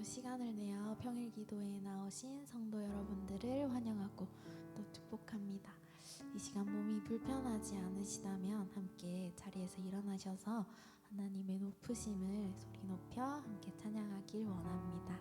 또 시간을 내어 평일 기도에 나오신 성도 여러분들을 환영하고 또 축복합니다. 이 시간 몸이 불편하지 않으시다면 함께 자리에서 일어나셔서 하나님의 높으심을 소리 높여 함께 찬양하길 원합니다.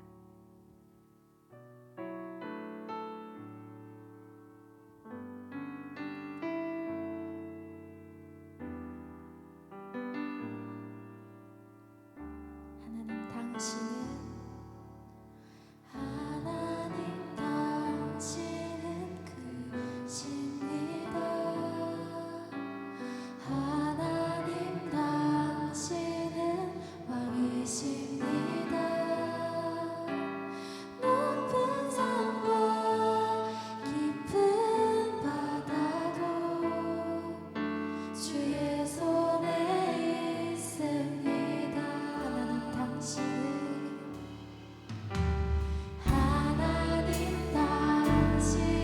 하나님 당신은 크십니다. 하나님 당신은 왕이십니다. 높은 산과 깊은 바다도 주의 손에 있습니다. 하나님 당신은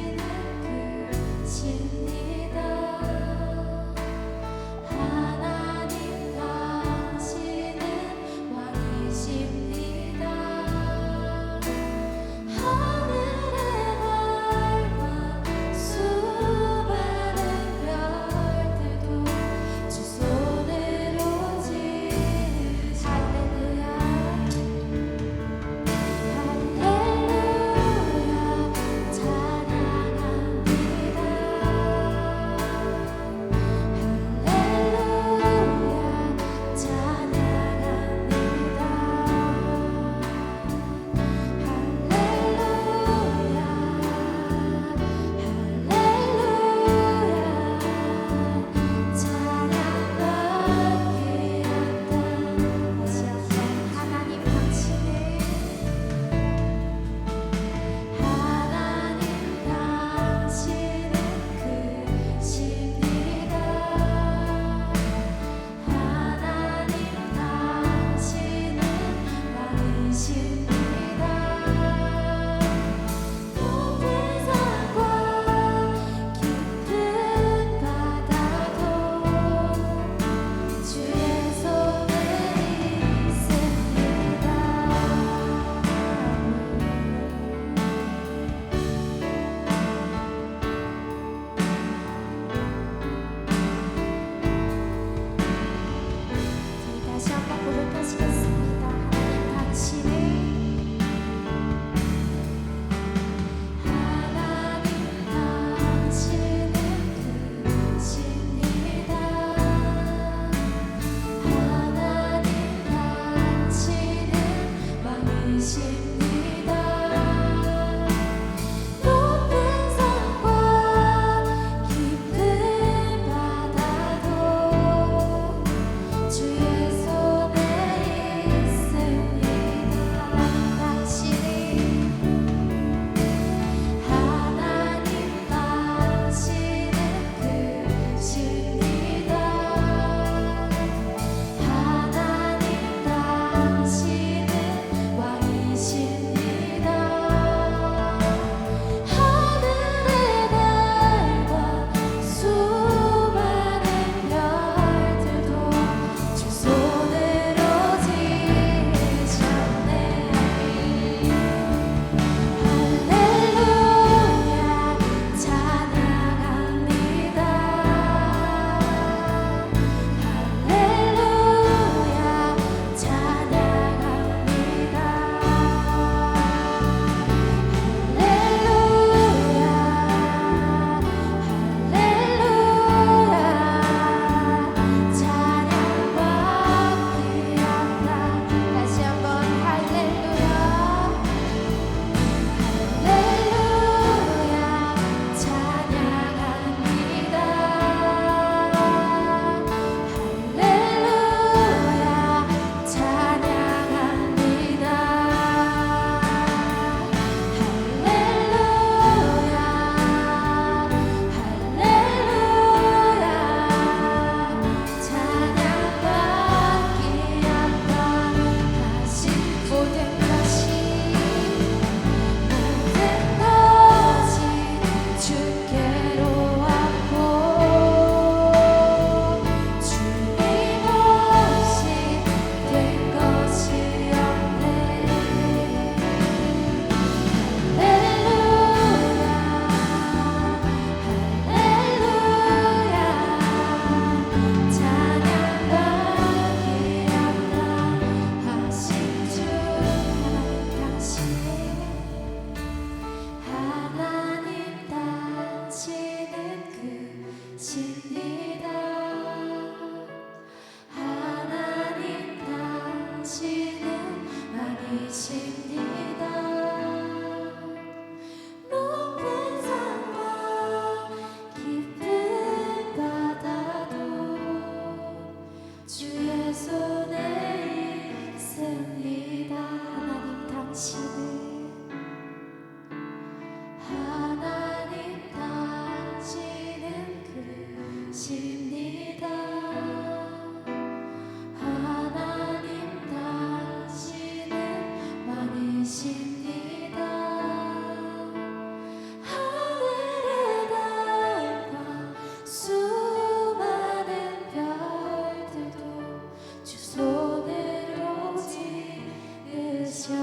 주의 손에 왕이십니다. 높은 산과 깊은 바다도 주의 손에 있습니다. 하나님 당신을 크십니다. 하나님 당신은 왕이십니다. 하늘의 달과 수많은 별들도 주 손으로 지으셨네.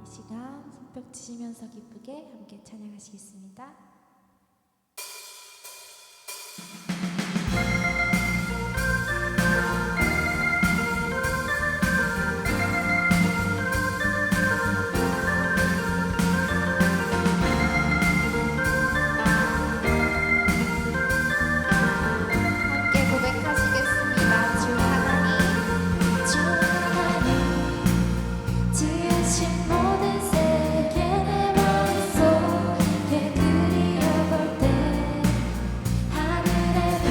이 시간 손뼉 치시면서 기쁘게 함께 찬양하시겠습니다. 함께 고백하시겠습니다. 주 하나님, 주 하나님 지으신 모든 세계 내 마음속에 그리워볼 때 하늘의 별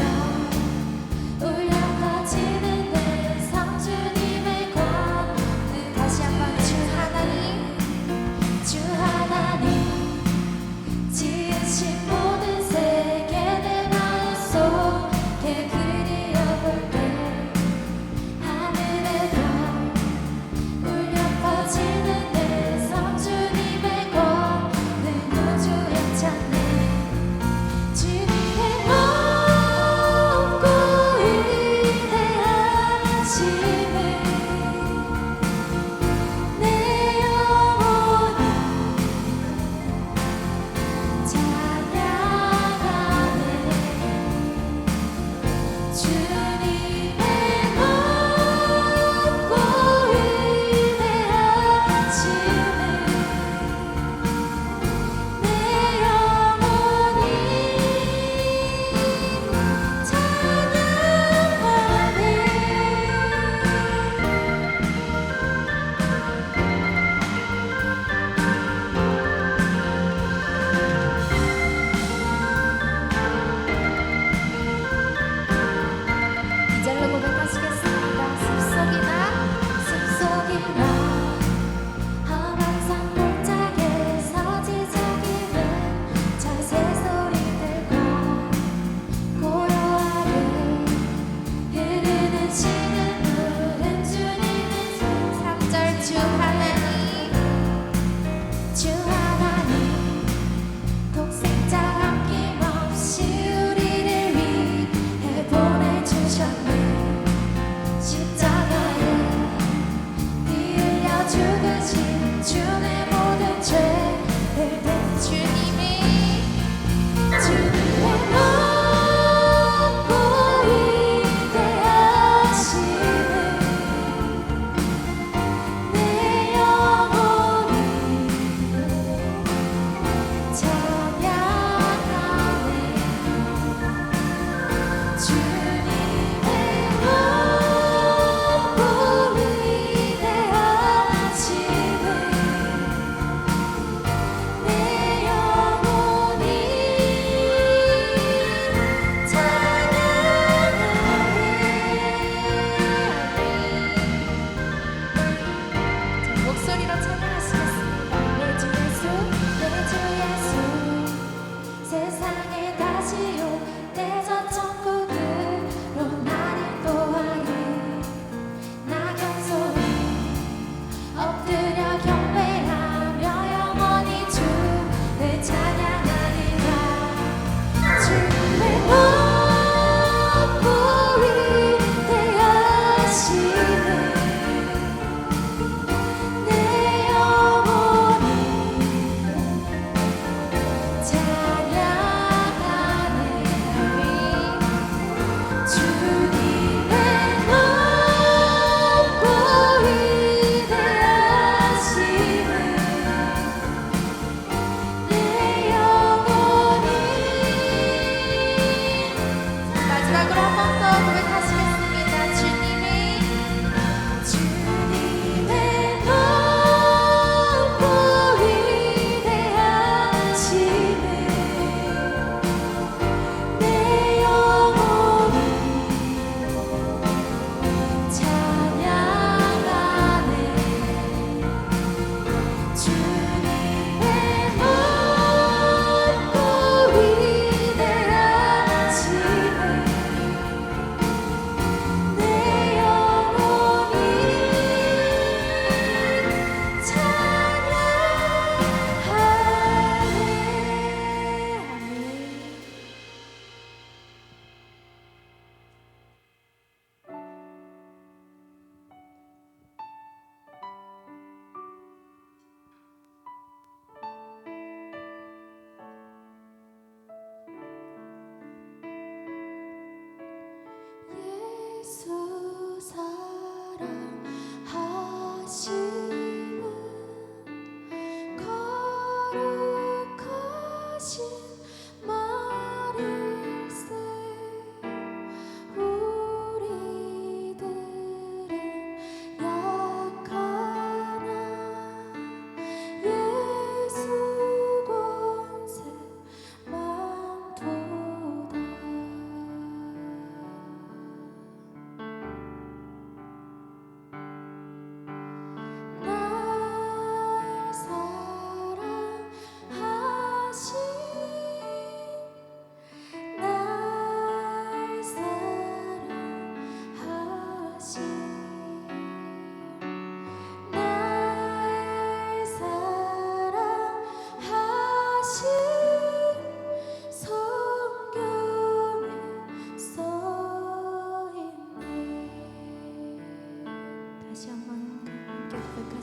울려 퍼지는 내 삶 주님의 광. 다시 한번 주 하나님, 주 하나님 지으신 모든 세계 내 마음속에 그리워볼 때 하늘의 별 울려 퍼지는 내 삶 주님의 권능 우주에 찬네. 주님의 높고 위대하심을 내 영혼이 찬양하네. 주님의 높고 위대하심을 내 영혼이 찬양하네.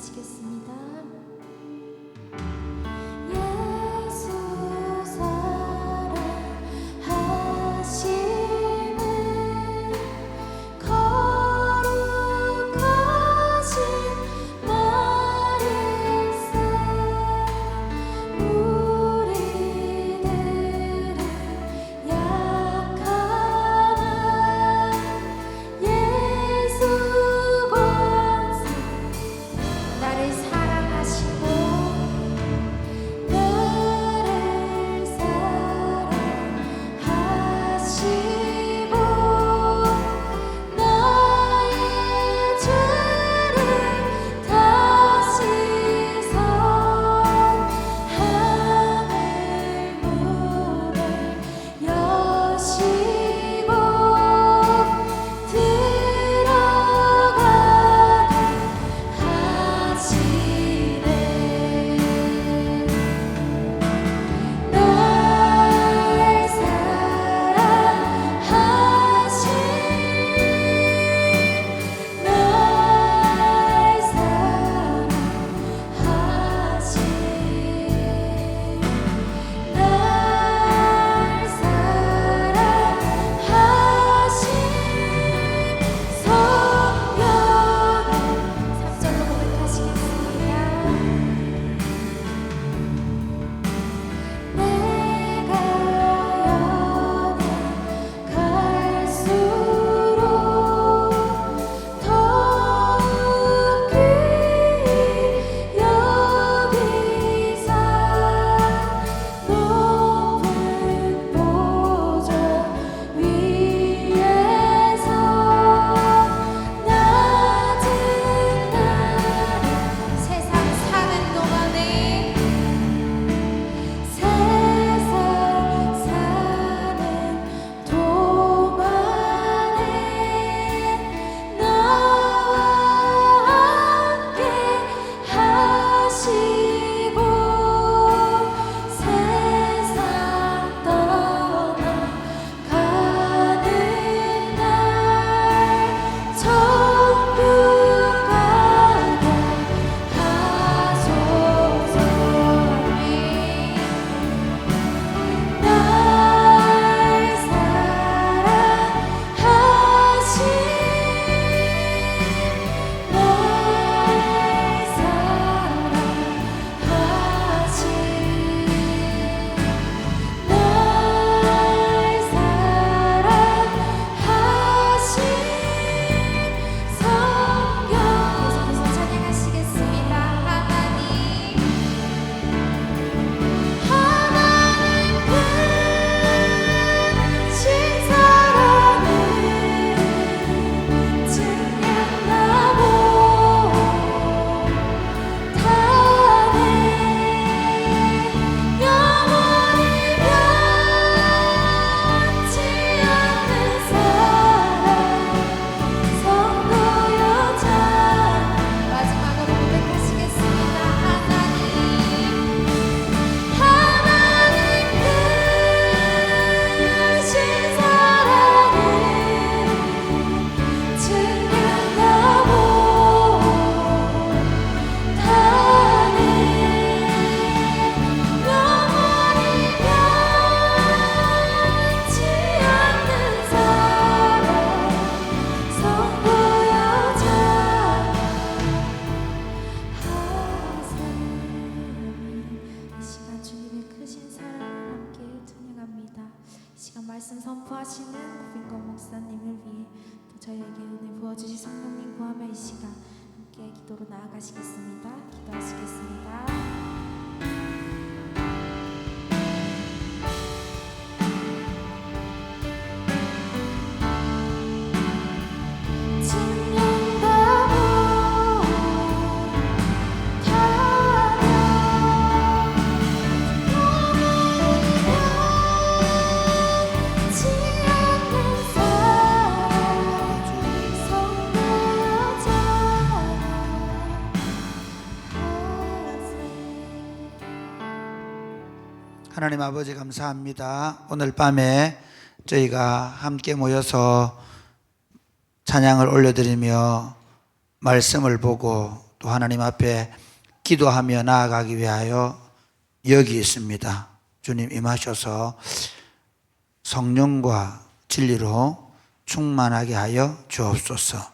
고백하시겠습니다. 말씀 선포하시는 고빈건 목사님을 위해 또 저희에게 은혜 부어주실 성령님 구하며 이 시간 함께 기도로 나아가시겠습니다. 기도하시겠습니다. 하나님 아버지 감사합니다. 오늘 밤에 저희가 함께 모여서 찬양을 올려드리며 말씀을 보고 또 하나님 앞에 기도하며 나아가기 위하여 여기 있습니다. 주님 임하셔서 성령과 진리로 충만하게 하여 주옵소서.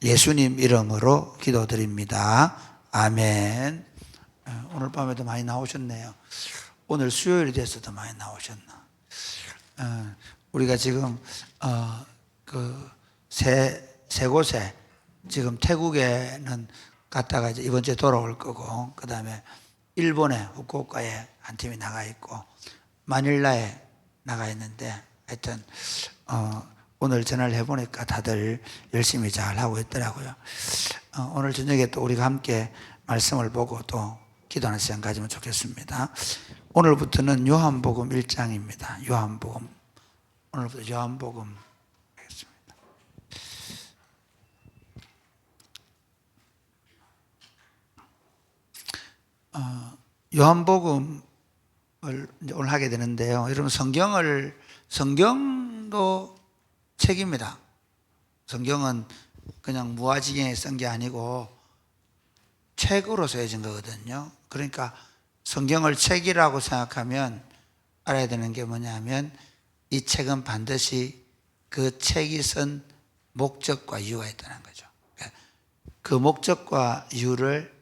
예수님 이름으로 기도드립니다. 아멘. 오늘 밤에도 많이 나오셨네요. 오늘 수요일이 돼서도 많이 나오셨나. 우리가 지금 세 곳에 지금 태국에는 갔다가 이제 이번 주에 돌아올 거고, 그 다음에 일본에 후쿠오카에 한 팀이 나가 있고 마닐라에 나가 있는데, 하여튼 오늘 전화를 해보니까 다들 열심히 잘 하고 있더라고요. 오늘 저녁에 또 우리가 함께 말씀을 보고 또 기도하는 시간 가지면 좋겠습니다. 오늘부터는 요한복음 1장입니다. 요한복음. 오늘부터 요한복음 하겠습니다. 요한복음을 오늘 하게 되는데요. 여러분 성경도 책입니다. 성경은 그냥 무아지경에 쓴 게 아니고 책으로 써진 거거든요. 그러니까 성경을 책이라고 생각하면 알아야 되는 게 뭐냐면 이 책은 반드시 그 책이 쓴 목적과 이유가 있다는 거죠. 그 목적과 이유를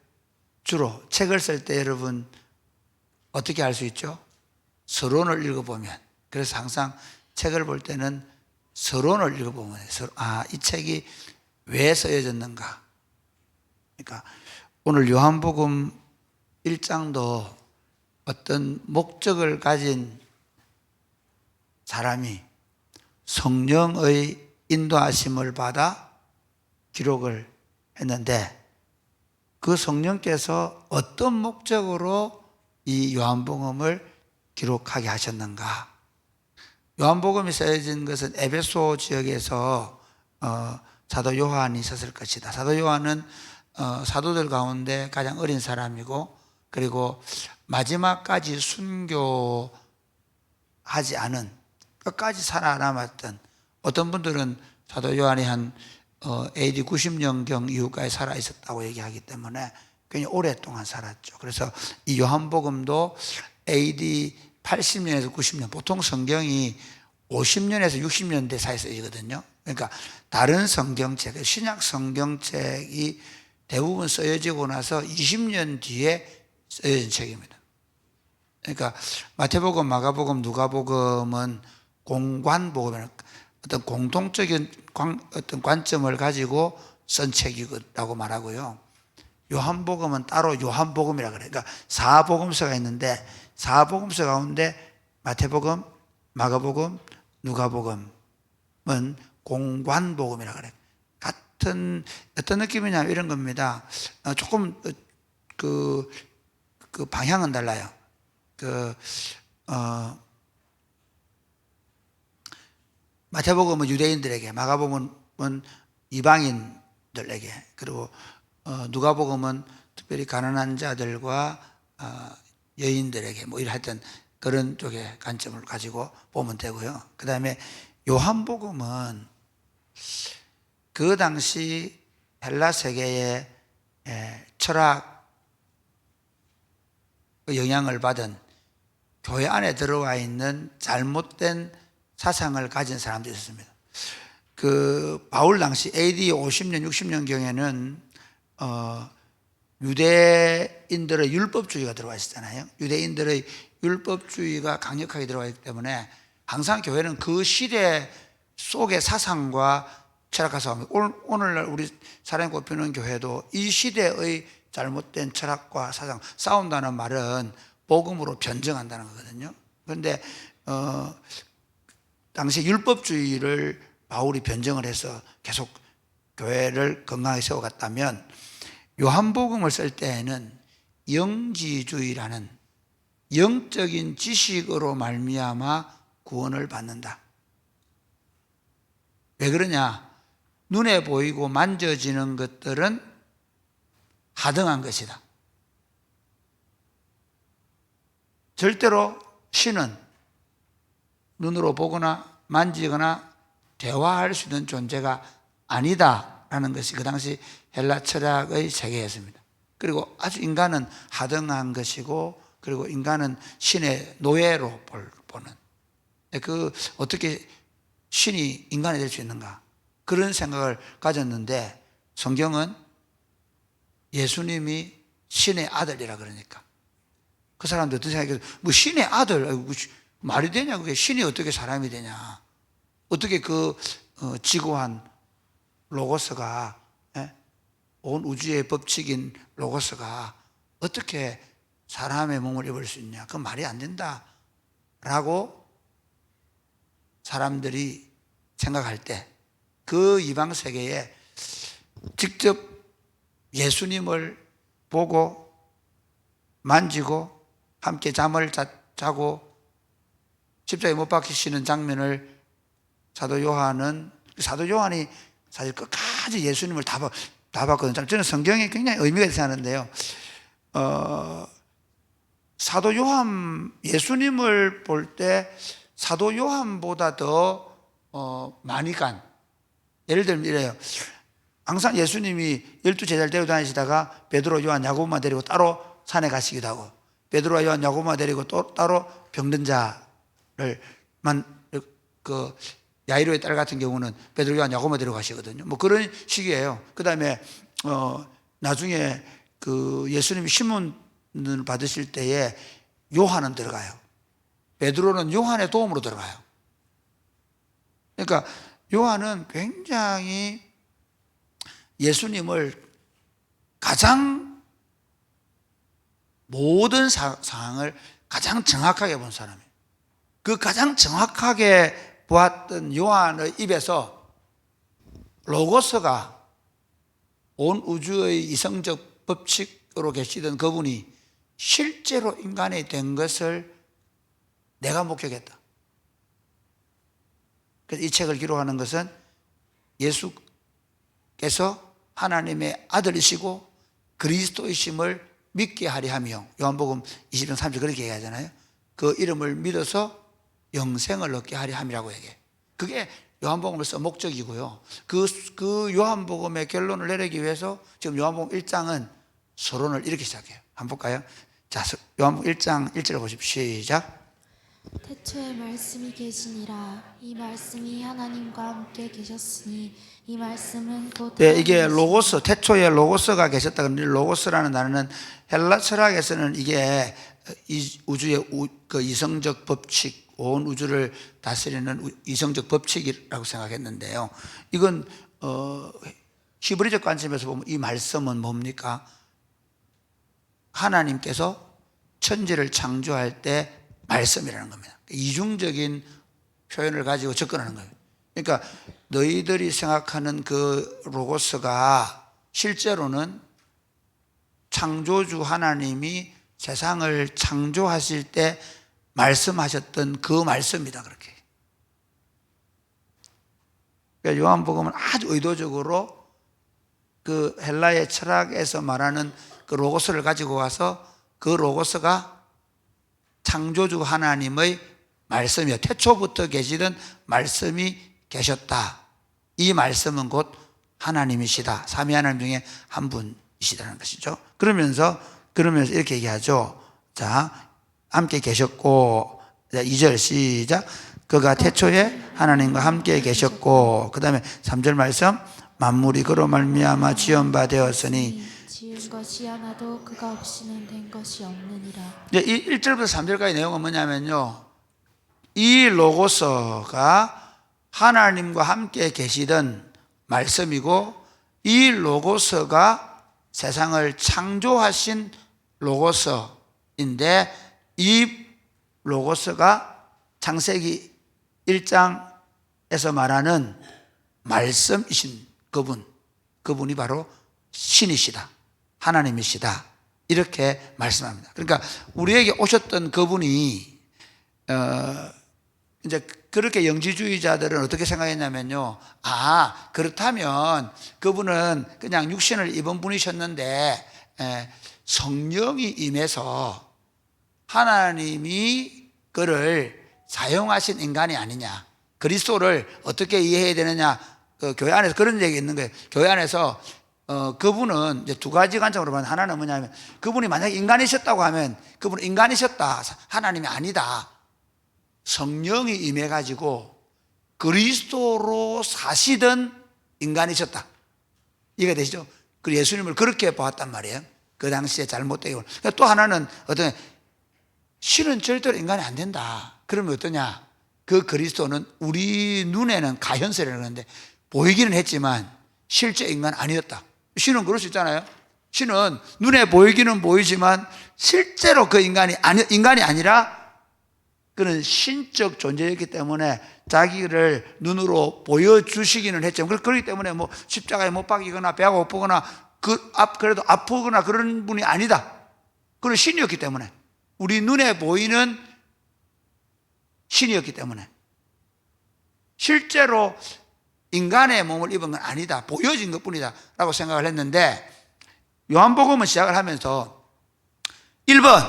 주로 책을 쓸 때 여러분 어떻게 알 수 있죠? 서론을 읽어보면. 그래서 항상 책을 볼 때는 서론을 읽어보면 이 책이 왜 쓰여졌는가. 그러니까 오늘 요한복음 1장도 어떤 목적을 가진 사람이 성령의 인도하심을 받아 기록을 했는데, 그 성령께서 어떤 목적으로 이 요한복음을 기록하게 하셨는가. 요한복음이 쓰여진 것은 에베소 지역에서 사도 요한이 있었을 것이다. 사도 요한은 사도들 가운데 가장 어린 사람이고, 그리고 마지막까지 순교하지 않은, 끝까지 살아남았던, 어떤 분들은 사도 요한이 한 AD 90년경 이후까지 살아있었다고 얘기하기 때문에 굉장히 오랫동안 살았죠. 그래서 이 요한복음도 AD 80년에서 90년, 보통 성경이 50년에서 60년대 사이에 쓰이거든요. 그러니까 다른 성경책, 신약 성경책이 대부분 쓰여지고 나서 20년 뒤에 쓰여진 책입니다. 그러니까 마태복음, 마가복음, 누가복음은 공관복음이라는 어떤 공통적인 어떤 관점을 가지고 쓴 책이라고 말하고요. 요한복음은 따로 요한복음이라 그래요. 그러니까 사복음서가 있는데, 사복음서 가운데 마태복음, 마가복음, 누가복음은 공관복음이라 그래요. 같은 어떤 느낌이냐면 이런 겁니다. 조금 그 방향은 달라요. 마태복음은 유대인들에게, 마가복음은 이방인들에게, 그리고 누가복음은 특별히 가난한 자들과 여인들에게 뭐 이런 하여튼 그런 쪽의 관점을 가지고 보면 되고요. 그 다음에 요한복음은 그 당시 헬라 세계의 철학 영향을 받은 교회 안에 들어와 있는 잘못된 사상을 가진 사람들이 있었습니다. 바울 당시 AD 50년, 60년경에는 유대인들의 율법주의가 들어와 있었잖아요. 유대인들의 율법주의가 강력하게 들어와 있기 때문에 항상 교회는 그 시대 속의 사상과 철학과 싸움이, 오늘날 우리 사랑이 꼽히는 교회도 이 시대의 잘못된 철학과 사상, 싸운다는 말은 복음으로 변증한다는 거거든요. 그런데 당시 율법주의를 바울이 변증을 해서 계속 교회를 건강하게 세워갔다면, 요한복음을 쓸 때에는 영지주의라는 영적인 지식으로 말미암아 구원을 받는다. 왜 그러냐? 눈에 보이고 만져지는 것들은 하등한 것이다. 절대로 신은 눈으로 보거나 만지거나 대화할 수 있는 존재가 아니다 요하라는 것이 그 당시 헬라 철학의 세계였습니다. 그리고 아주 인간은 하등한 것이고, 그리고 인간은 신의 노예로 보는, 그 어떻게 신이 인간이 될 수 있는가, 그런 생각을 가졌는데, 성경은 예수님이 신의 아들이라 그러니까 그 사람들 어떤 생각이, 뭐 신의 아들, 말이 되냐, 그게 신이 어떻게 사람이 되냐, 어떻게 그 지고한 로고스가, 온 우주의 법칙인 로고스가 어떻게 사람의 몸을 입을 수 있냐, 그건 말이 안 된다 라고 사람들이 생각할 때, 그 이방 세계에 직접 예수님을 보고 만지고 함께 잠을 자고 십자가에 못 박히시는 장면을 사도 요한이 사실 끝까지 예수님을 다 봤거든요. 저는 성경에 굉장히 의미가 있어 하는데요. 사도 요한, 예수님을 볼 때 사도 요한보다 더 많이 간, 예를 들면 이래요. 항상 예수님이 12제자를 데리고 다니시다가 베드로, 요한, 야고보만 데리고 따로 산에 가시기도 하고, 베드로와 요한, 야고보만 데리고 또 따로 병든 자를만, 그 야이로의 딸 같은 경우는 베드로, 요한, 야고보만 데리고 가시거든요. 뭐 그런 식이에요. 그 다음에 나중에 그 예수님이 신문을 받으실 때에 요한은 들어가요. 베드로는 요한의 도움으로 들어가요. 그러니까 요한은 굉장히 예수님을 가장, 모든 상황을 가장 정확하게 본 사람이에요. 그 가장 정확하게 보았던 요한의 입에서 로고스가 온 우주의 이성적 법칙으로 계시던 그분이 실제로 인간이 된 것을 내가 목격했다. 그래서 이 책을 기록하는 것은 예수께서 하나님의 아들이시고 그리스도이심을 믿게 하려 하며, 요한복음 20장 30절 그렇게 얘기하잖아요. 그 이름을 믿어서 영생을 얻게 하려 함이라고 얘기해요. 그게 요한복음을 쓴 목적이고요. 그 요한복음의 결론을 내리기 위해서 지금 요한복음 1장은 서론을 이렇게 시작해요. 한번 볼까요? 자, 요한복음 1장 1절 보십시오. 시작. 태초에 말씀이 계시니라. 이 말씀이 하나님과 함께 계셨으니 이 말씀은 곧 네, 이게 로고스, 태초에 로고스가 계셨다. 그런데 로고스라는 단어는 헬라 철학에서는 이게 우주의 그 이성적 법칙, 온 우주를 다스리는 이성적 법칙이라고 생각했는데요. 이건 히브리적 관점에서 보면 이 말씀은 뭡니까? 하나님께서 천지를 창조할 때 말씀이라는 겁니다. 이중적인 표현을 가지고 접근하는 거예요. 그러니까 너희들이 생각하는 그 로고스가 실제로는 창조주 하나님이 세상을 창조하실 때 말씀하셨던 그 말씀이다, 그렇게. 그러니까 요한복음은 아주 의도적으로 그 헬라의 철학에서 말하는 그 로고스를 가지고 와서 그 로고스가 창조주 하나님의 말씀이요, 태초부터 계시던 말씀이 계셨다. 이 말씀은 곧 하나님이시다. 삼위 하나님 중에 한 분이시다는 것이죠. 그러면서 이렇게 얘기하죠. 자, 함께 계셨고, 2절 시작. 그가 태초에 하나님과 함께 계셨고, 그 다음에 3절 말씀, 만물이 그로 말미암아 지은 바 되었으니 지은 것이 하나도 그가 없이는 된 것이 없느니라. 이 1절부터 3절까지 내용은 뭐냐면요, 이 로고스가 하나님과 함께 계시던 말씀이고, 이 로고스가 세상을 창조하신 로고스인데, 이 로고스가 창세기 1장에서 말하는 말씀이신 그분이 바로 신이시다, 하나님이시다, 이렇게 말씀합니다. 그러니까 우리에게 오셨던 그분이 이제 그렇게 영지주의자들은 어떻게 생각했냐면요, 그렇다면 그분은 그냥 육신을 입은 분이셨는데 성령이 임해서 하나님이 그를 사용하신 인간이 아니냐, 그리스도를 어떻게 이해해야 되느냐, 그 교회 안에서 그런 얘기 있는 거예요. 교회 안에서 그분은 이제 두 가지 관점으로 보면, 하나는 뭐냐면 그분이 만약에 인간이셨다고 하면 그분은 인간이셨다, 하나님이 아니다. 성령이 임해가지고 그리스도로 사시던 인간이셨다. 이해가 되시죠? 그 예수님을 그렇게 보았단 말이에요. 그 당시에 잘못되게. 그러니까 또 하나는 어떤, 신은 절대로 인간이 안 된다. 그러면 어떠냐? 그 그리스도는 우리 눈에는 가현세라는 건데 보이기는 했지만 실제 인간 아니었다. 신은 그럴 수 있잖아요. 신은 눈에 보이기는 보이지만 실제로 그 인간이 아니라 그는 신적 존재였기 때문에 자기를 눈으로 보여주시기는 했지만, 그렇기 때문에 뭐 십자가에 못 박이거나 배가 고프거나 그래도 아프거나 그런 분이 아니다. 그는 신이었기 때문에, 우리 눈에 보이는 신이었기 때문에 실제로 인간의 몸을 입은 건 아니다, 보여진 것뿐이다 라고 생각을 했는데, 요한복음은 시작을 하면서 1번,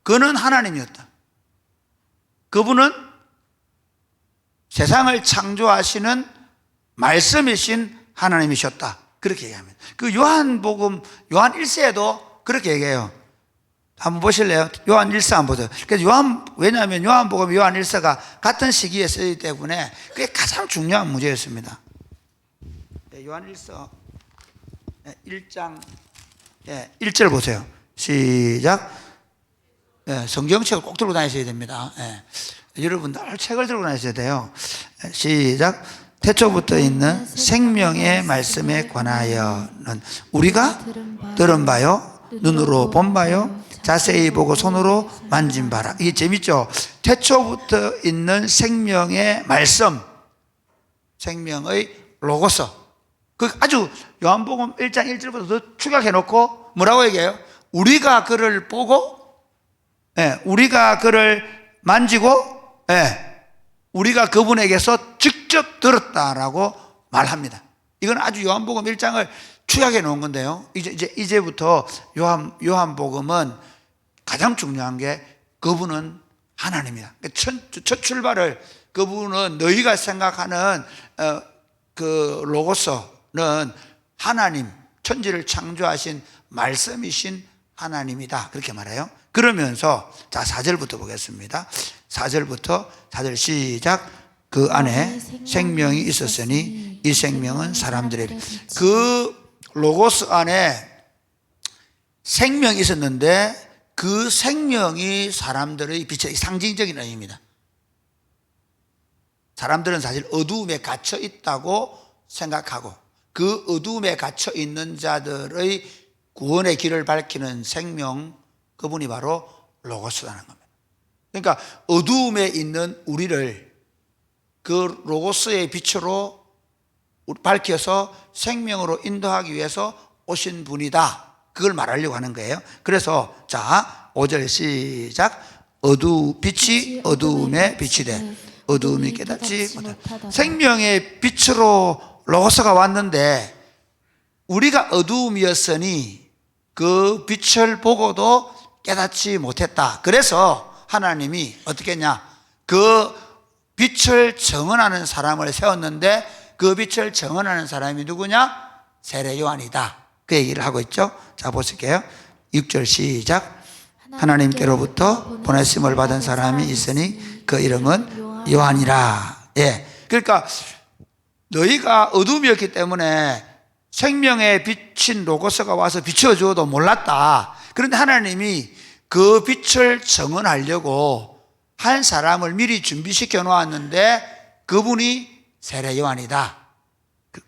그는 하나님이었다. 그분은 세상을 창조하시는 말씀이신 하나님이셨다, 그렇게 얘기합니다. 그 요한복음 요한 1세에도 그렇게 얘기해요. 한번 보실래요? 요한 1서 한번 보세요. 그래서 왜냐하면 요한복음 요한 1서가 같은 시기에 쓰이기 때문에 그게 가장 중요한 문제였습니다. 요한 1서 1장 1절 보세요. 시작. 성경책을 꼭 들고 다니셔야 됩니다. 여러분 늘 책을 들고 다니셔야 돼요. 시작. 태초부터 있는 생명의 말씀에 관하여는 우리가 들은 바요, 눈으로 본 바요, 자세히 보고 손으로 만진 바라. 이게 재밌죠? 태초부터 있는 생명의 말씀, 생명의 로고스. 그 아주 요한복음 1장 1절부터 더 축약해 놓고 뭐라고 얘기해요? 우리가 그를 보고, 우리가 그를 만지고, 우리가 그분에게서 직접 들었다라고 말합니다. 이건 아주 요한복음 1장을 축약해 놓은 건데요. 이제부터 요한복음은 가장 중요한 게 그분은 하나님이다. 첫 출발을, 그분은 너희가 생각하는 그 로고스는 하나님, 천지를 창조하신 말씀이신 하나님이다, 그렇게 말해요. 그러면서 자 4절부터 보겠습니다. 4절 시작. 그 안에 생명이 있었으니 이 생명은 사람들의, 그 로고스 안에 생명이 있었는데 그 생명이 사람들의 빛의 상징적인 의미입니다. 사람들은 사실 어두움에 갇혀 있다고 생각하고 그 어두움에 갇혀 있는 자들의 구원의 길을 밝히는 생명, 그분이 바로 로고스라는 겁니다. 그러니까 어두움에 있는 우리를 그 로고스의 빛으로 밝혀서 생명으로 인도하기 위해서 오신 분이다, 그걸 말하려고 하는 거예요. 그래서 자 5절 시작. 빛이 어두움에 빛이 돼 어두움이 깨닫지 못하다. 생명의 빛으로 로고스가 왔는데 우리가 어두움이었으니 그 빛을 보고도 깨닫지 못했다. 그래서 하나님이 어떻게 했냐, 그 빛을 정언하는 사람을 세웠는데 그 빛을 정언하는 사람이 누구냐? 세례 요한이다, 그 얘기를 하고 있죠. 자 보실게요. 6절 시작. 하나님께로부터 보내심을 받은 사람이 있으니 그 이름은 요한이라. 그러니까 너희가 어둠이었기 때문에 생명의 빛인 로고스가 와서 비춰주어도 몰랐다. 그런데 하나님이 그 빛을 정언하려고 한 사람을 미리 준비시켜 놓았는데 그분이 세례 요한이다.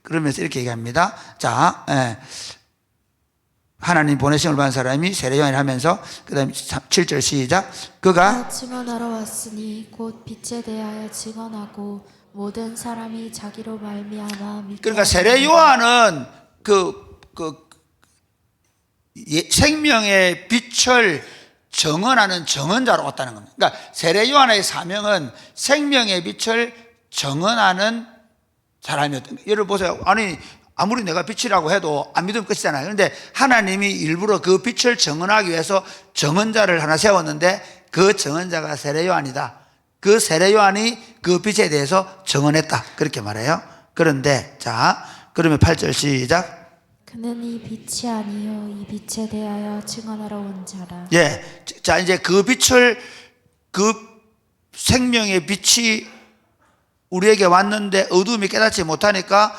그러면서 이렇게 얘기합니다. 자, 하나님 보내심을 받은 사람이 세례 요한이라 하면서 그 다음에 7절 시작. 그가 증언하러 왔으니 곧 빛에 대하여 증언하고 모든 사람이 자기로 말미암아 믿게. 그러니까 세례 요한은 생명의 빛을 정언하는 정언자로 왔다는 겁니다. 그러니까 세례 요한의 사명은 생명의 빛을 정언하는 사람이었던 거예요. 여러분 보세요. 아무리 내가 빛이라고 해도 안 믿으면 끝이잖아요. 그런데 하나님이 일부러 그 빛을 정언하기 위해서 정언자를 하나 세웠는데 그 정언자가 세례 요한이다. 그 세례 요한이 그 빛에 대해서 정언했다, 그렇게 말해요. 그런데 자, 그러면 8절 시작. 그는 이 빛이 아니요 이 빛에 대하여 증언하러 온 자라. 예. 자, 이제 그 빛을, 그 생명의 빛이 우리에게 왔는데 어두움이 깨닫지 못하니까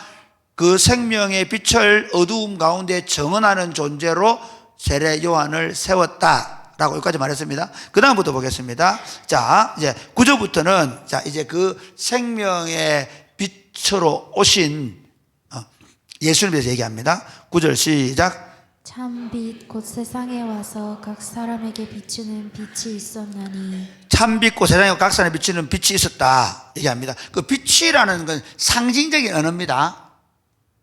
그 생명의 빛을 어두움 가운데 정언하는 존재로 세례 요한을 세웠다라고 여기까지 말했습니다. 그 다음부터 보겠습니다. 자, 이제 9절부터는 자, 이제 그 생명의 빛으로 오신 예수님에 대해서 얘기합니다. 9절 시작. 참 빛 곧 세상에 와서 각 사람에게 비추는 빛이 있었나니. 참 빛고 세상에 각 사람에 비치는 빛이 있었다 얘기합니다. 그 빛이라는 건 상징적인 언어입니다.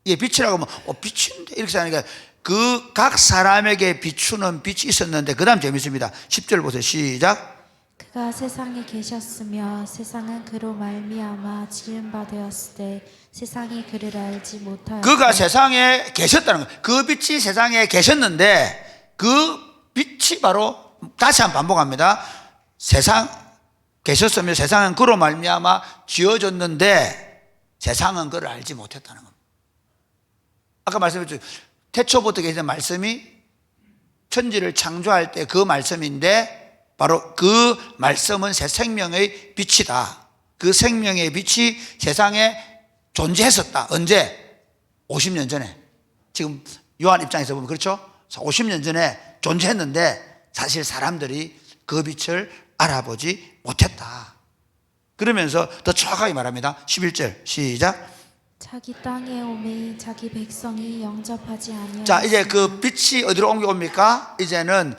이게 빛이라고 하면 빛인데 이렇게 하니까 그 각 사람에게 비추는 빛이 있었는데 그 다음 재밌습니다. 10절 보세요. 시작. 그가 세상에 계셨으며 세상은 그로 말미암아 지은 바 되었을 때 세상이 그를 알지 못하였고. 그가 세상에 계셨다는 거예요. 그 빛이 세상에 계셨는데 그 빛이 바로 다시 한번 반복합니다. 세상 계셨으며 세상은 그로 말미암아 지어졌는데 세상은 그를 알지 못했다는 겁니다. 아까 말씀했죠. 태초부터 계신 말씀이 천지를 창조할 때 그 말씀인데 바로 그 말씀은 새 생명의 빛이다. 그 생명의 빛이 세상에 존재했었다. 언제? 50년 전에. 지금 요한 입장에서 보면 그렇죠? 50년 전에 존재했는데 사실 사람들이 그 빛을 알아보지 못했다. 그러면서 더 정확하게 말합니다. 11절 시작. 자기 땅에 오매 자기 백성이 영접하지 아니하였으나. 자, 이제 그 빛이 어디로 옮겨옵니까? 이제는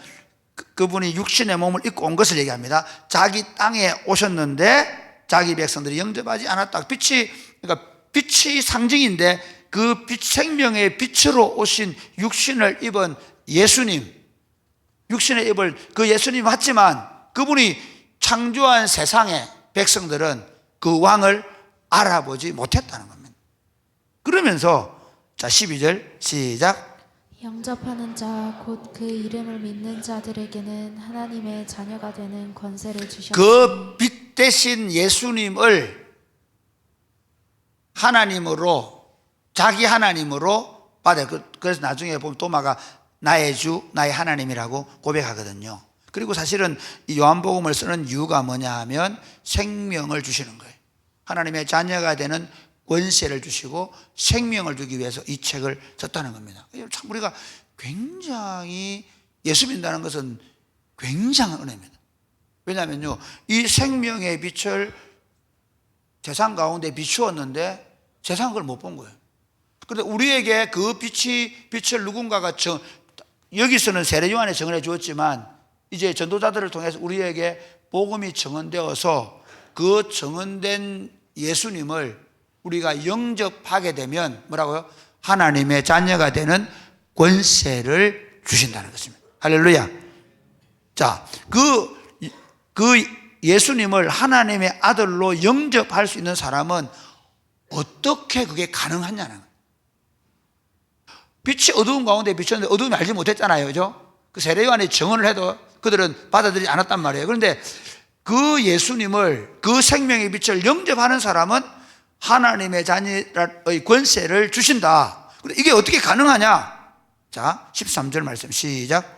그분이 육신의 몸을 입고 온 것을 얘기합니다. 자기 땅에 오셨는데 자기 백성들이 영접하지 않았다. 빛이, 그러니까 빛이 상징인데 그 빛, 생명의 빛으로 오신 육신을 입은 예수님, 육신을 입을 그 예수님 맞지만 그분이 창조한 세상의 백성들은 그 왕을 알아보지 못했다는 겁니다. 그러면서 자, 12절 시작. 영접하는 자 곧 그 이름을 믿는 자들에게는 하나님의 자녀가 되는 권세를 주셨으니. 그 빛 대신 예수님을 하나님으로, 자기 하나님으로 받아요. 그래서 나중에 보면 도마가 나의 주, 나의 하나님이라고 고백하거든요. 그리고 사실은 이 요한복음을 쓰는 이유가 뭐냐 하면 생명을 주시는 거예요. 하나님의 자녀가 되는 권세를 주시고 생명을 주기 위해서 이 책을 썼다는 겁니다. 참 우리가 굉장히 예수 믿는다는 것은 굉장한 은혜입니다. 왜냐하면요, 이 생명의 빛을 세상 가운데 비추었는데 세상은 그걸 못 본 거예요. 그런데 우리에게 그 빛을 누군가가 여기서는 세례 요한에 증언해 주었지만 이제 전도자들을 통해서 우리에게 복음이 증언되어서 그 증언된 예수님을 우리가 영접하게 되면 뭐라고요? 하나님의 자녀가 되는 권세를 주신다는 것입니다. 할렐루야. 자, 그 예수님을 하나님의 아들로 영접할 수 있는 사람은 어떻게 그게 가능하냐는 거예요. 빛이 어두운 가운데 비쳤는데 어두움이 알지 못했잖아요. 그죠? 그 세례 요한이 증언을 해도 그들은 받아들이지 않았단 말이에요. 그런데 그 예수님을, 그 생명의 빛을 영접하는 사람은 하나님의 자녀의 권세를 주신다. 이게 어떻게 가능하냐? 자, 13절 말씀 시작.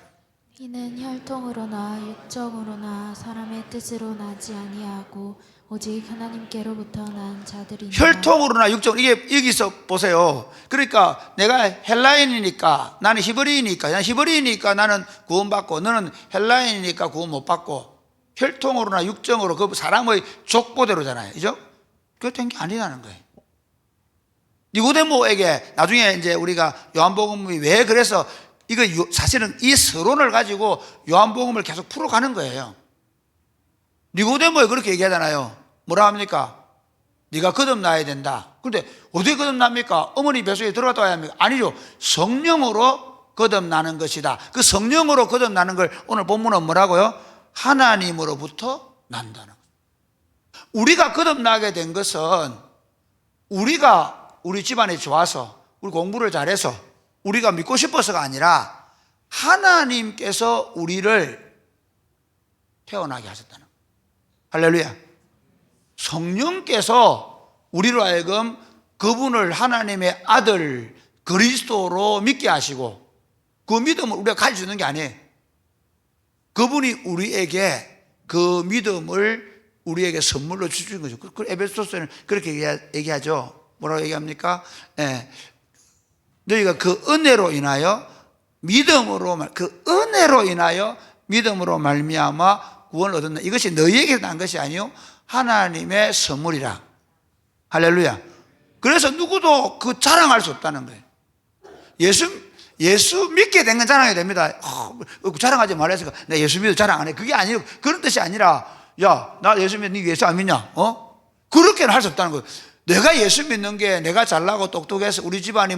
이는 혈통으로나 육정으로나 사람의 뜻으로 나지 아니하고 오직 하나님께로부터 난 자들이니라. 혈통으로나 육정으로, 이게 여기서 보세요. 그러니까 내가 헬라인이니까 나는 히브리이니까, 난 히브리이니까 나는 구원받고 너는 헬라인이니까 구원 못 받고, 혈통으로나 육정으로 그 사람의 족보대로잖아요. 그죠? 그게 된 게 아니라는 거예요. 니고데모에게 나중에 이제 우리가 요한복음이 왜 그래서 이거 사실은 이 서론을 가지고 요한복음을 계속 풀어가는 거예요. 니고데모에 그렇게 얘기하잖아요. 뭐라 합니까? 네가 거듭나야 된다. 그런데 어떻게 거듭납니까? 어머니 뱃속에 들어갔다 와야 합니까? 아니죠. 성령으로 거듭나는 것이다. 그 성령으로 거듭나는 걸 오늘 본문은 뭐라고요? 하나님으로부터 난다는 거예요. 우리가 거듭나게 된 것은 우리 집안이 좋아서, 우리 공부를 잘해서, 우리가 믿고 싶어서가 아니라 하나님께서 우리를 태어나게 하셨다는 거예요. 할렐루야. 성령께서 우리로 하여금 그분을 하나님의 아들 그리스도로 믿게 하시고 그 믿음을 우리가 가질 수 있는 게 아니에요. 그분이 우리에게 그 믿음을 우리에게 선물로 주신 거죠. 그 에베소서는 그렇게 얘기하죠. 뭐라고 얘기합니까? 예. 너희가 그 은혜로 인하여 그 은혜로 인하여 믿음으로 말미암아 구원을 얻었나. 이것이 너희에게 난 것이 아니요 하나님의 선물이라. 할렐루야. 그래서 누구도 그 자랑할 수 없다는 거예요. 예수 믿게 된 건 자랑이 됩니다. 자랑하지 말라니까 나 예수 믿어 자랑 안 해. 그게 아니에요. 그런 뜻이 아니라 야, 나 예수 믿어. 니 예수 안 믿냐? 그렇게는 할 수 없다는 거예요. 내가 예수 믿는 게 내가 잘나고 똑똑해서 우리 집안이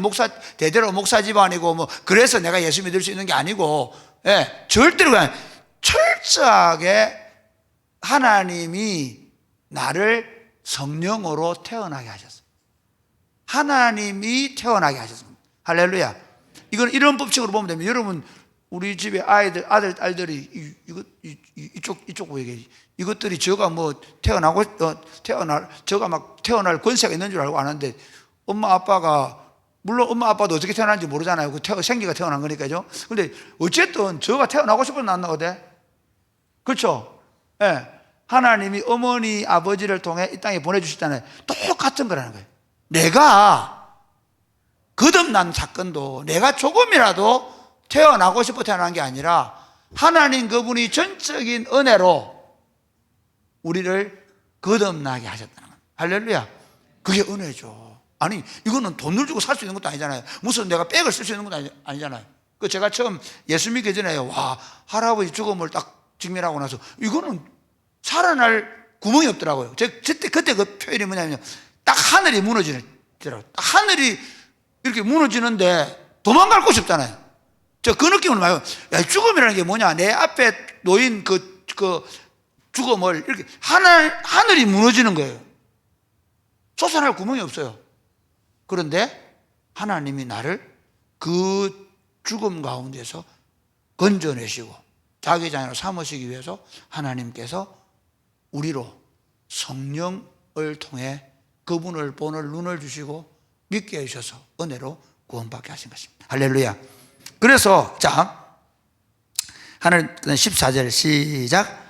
대대로 목사 집안이고 뭐 그래서 내가 예수 믿을 수 있는 게 아니고, 예, 절대로 그냥 철저하게 하나님이 나를 성령으로 태어나게 하셨어요. 하나님이 태어나게 하셨습니다. 할렐루야. 이건 이런 법칙으로 보면 됩니다. 여러분, 우리 집에 딸들이 이쪽 보이게 이것들이 저가 뭐 저가 막 태어날 권세가 있는 줄 알고 아는데 엄마 아빠가 물론 엄마 아빠도 어떻게 태어난지 모르잖아요. 그 생기가 태어난 거니까요. 근데 어쨌든 저가 태어나고 싶어서 낳나 어때? 그렇죠? 예. 하나님이 어머니 아버지를 통해 이 땅에 보내주셨잖아요. 똑같은 거라는 거예요. 내가 거듭난 사건도 내가 조금이라도 태어나고 싶어 태어난 게 아니라 하나님 그분이 전적인 은혜로 우리를 거듭나게 하셨다는 거예요. 할렐루야. 그게 은혜죠. 아니 이거는 돈을 주고 살 수 있는 것도 아니잖아요. 무슨 내가 백을 쓸 수 있는 것도 아니잖아요. 제가 처음 예수 믿기 전에 와 할아버지 죽음을 딱 직면하고 나서 이거는 살아날 구멍이 없더라고요. 그때 그 표현이 뭐냐면 딱 하늘이 무너지더라고요. 하늘이 이렇게 무너지는데 도망갈 곳이 없잖아요. 그 느낌을 말해요. 야, 죽음이라는 게 뭐냐? 내 앞에 놓인 그 죽음을 이렇게 하늘이 무너지는 거예요. 솟아날 구멍이 없어요. 그런데 하나님이 나를 그 죽음 가운데서 건져내시고 자기 자녀로 삼으시기 위해서 하나님께서 우리로 성령을 통해 그분을 보는 눈을 주시고 믿게 해주셔서 은혜로 구원받게 하신 것입니다. 할렐루야. 그래서 자 하늘 14절 시작.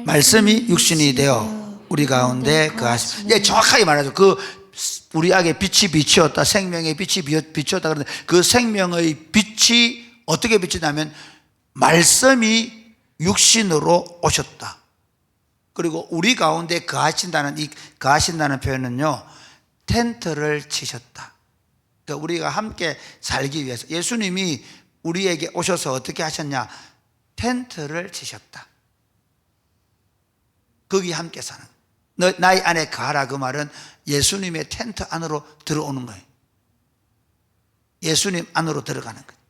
말씀이 육신이 되어 우리 가운데 거하시고, 예, 정확하게 말하죠. 우리에게 빛이 비치었다. 생명의 빛이 비치었다. 그런데 그 생명의 빛이 어떻게 비치냐면 말씀이 육신으로 오셨다. 그리고 우리 가운데 거하신다는 이 거하신다는 표현은요, 텐트를 치셨다. 그러니까 우리가 함께 살기 위해서 예수님이 우리에게 오셔서 어떻게 하셨냐? 텐트를 치셨다. 거기 함께 사는. 나의 안에 거하라. 그 말은 예수님의 텐트 안으로 들어오는 거예요. 예수님 안으로 들어가는 거예요.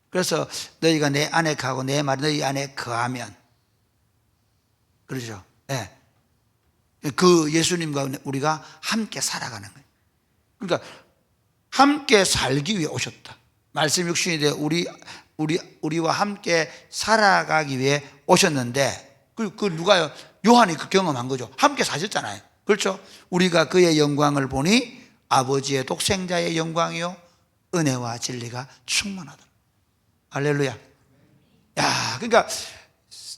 그래서 너희가 내 안에 거하고 내 말이 너희 안에 거하면, 그러죠? 네. 그 예수님과 우리가 함께 살아가는 거예요. 그러니까 함께 살기 위해 오셨다. 말씀 육신이 되어 우리와 함께 살아가기 위해 오셨는데, 그 누가요? 요한이 그 경험한 거죠. 함께 사셨잖아요. 그렇죠? 우리가 그의 영광을 보니 아버지의 독생자의 영광이요 은혜와 진리가 충만하더라. 할렐루야. 야, 그러니까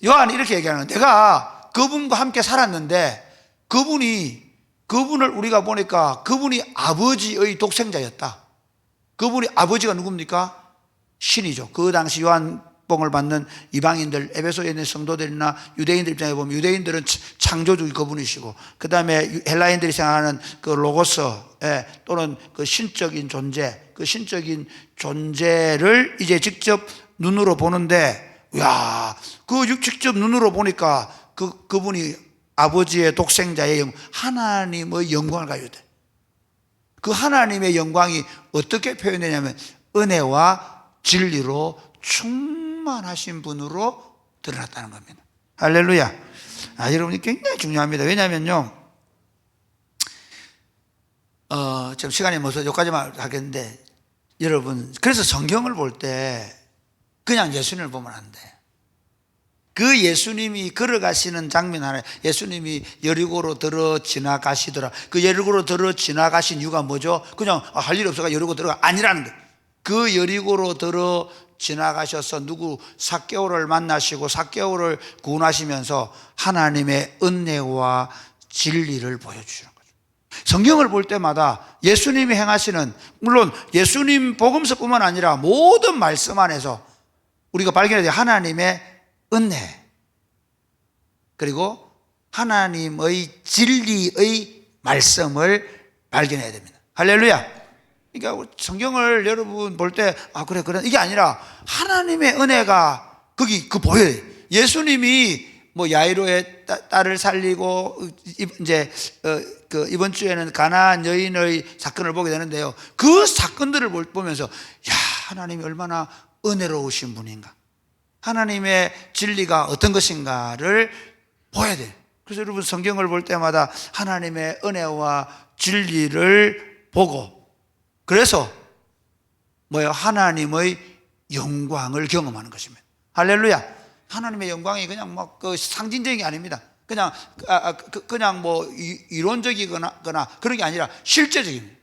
요한이 이렇게 얘기하는 거예요. 내가 그분과 함께 살았는데 그분을 우리가 보니까 그분이 아버지의 독생자였다. 그분이 아버지가 누굽니까? 신이죠. 그 당시 요한복음을 받는 이방인들, 에베소에 있는 성도들이나 유대인들 입장에 보면 유대인들은 창조주 그분이시고, 그 다음에 헬라인들이 생각하는 그 로고스, 또는 그 신적인 존재, 그 신적인 존재를 이제 직접 눈으로 보는데, 야, 직접 눈으로 보니까 그분이 아버지의 독생자의 하나님의 영광을 가지고 있다. 그 하나님의 영광이 어떻게 표현되냐면 은혜와 진리로 충만하신 분으로 드러났다는 겁니다. 할렐루야. 여러분이 굉장히 중요합니다. 왜냐하면요, 지금 시간이 없어서 여기까지만 하겠는데, 여러분, 그래서 성경을 볼 때 그냥 예수님을 보면 안 돼. 그 예수님이 걸어가시는 장면 하나, 예수님이 여리고로 들어 지나가시더라. 그 여리고로 들어 지나가신 이유가 뭐죠? 그냥 할 일 없어가 여리고 들어가 아니라는 거예요. 그 여리고로 들어 지나가셔서 누구 삭개오를 만나시고 삭개오를 구원하시면서 하나님의 은혜와 진리를 보여주시는 거죠. 성경을 볼 때마다 예수님이 행하시는, 물론 예수님 복음서뿐만 아니라 모든 말씀 안에서 우리가 발견해야 될 하나님의 은혜, 그리고 하나님의 진리의 말씀을 발견해야 됩니다. 할렐루야. 그러니까 성경을 여러분 볼 때 그래 이게 아니라 하나님의 은혜가 거기 보여요. 예수님이 뭐 야이로의 딸을 살리고 이제 이번 주에는 가나안 여인의 사건을 보게 되는데요. 그 사건들을 보면서 야, 하나님이 얼마나 은혜로우신 분인가, 하나님의 진리가 어떤 것인가를 보아야 돼요. 그래서 여러분 성경을 볼 때마다 하나님의 은혜와 진리를 보고, 그래서 뭐예요? 하나님의 영광을 경험하는 것입니다. 할렐루야. 하나님의 영광이 그냥 막 상징적인 게 아닙니다. 그냥 뭐 이론적이거나 그런 게 아니라 실제적입니다.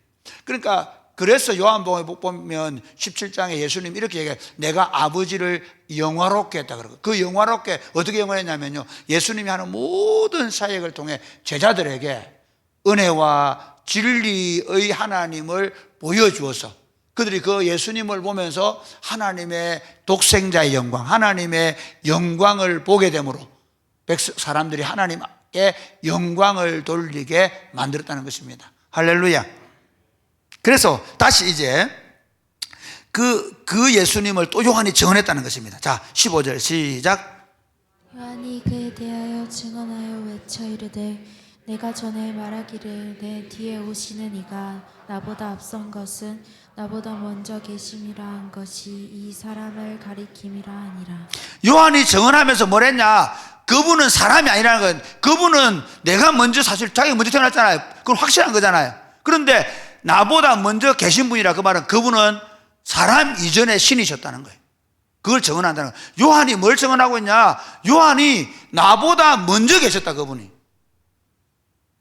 그러니까 그래서 요한복음에 보면 17장에 예수님 이렇게 얘기해요. 내가 아버지를 영화롭게 했다 그러고, 그 영화롭게 어떻게 영화했냐면요, 예수님이 하는 모든 사역을 통해 제자들에게 은혜와 진리의 하나님을 보여주어서 그들이 그 예수님을 보면서 하나님의 독생자의 영광, 하나님의 영광을 보게 되므로 사람들이 하나님께 영광을 돌리게 만들었다는 것입니다. 할렐루야. 그래서 다시 이제 그 예수님을 또 요한이 증언했다는 것입니다. 자, 15절 시작. 요한이 그에 대하여 증언하여 외쳐 이르되 내가 전에 말하기를 내 뒤에 오시는 이가 나보다 앞선 것은 나보다 먼저 계심이라 한 것이 이 사람을 가리킴이라 하니라. 요한이 증언하면서 뭘 했냐? 그분은 사람이 아니라는 건, 그분은 내가 먼저, 사실 자기가 먼저 태어났잖아요. 그건 확실한 거잖아요. 그런데 나보다 먼저 계신 분이라, 그 말은 그분은 사람 이전의 신이셨다는 거예요. 그걸 증언한다는 거예요. 요한이 뭘 증언하고 있냐? 요한이 나보다 먼저 계셨다.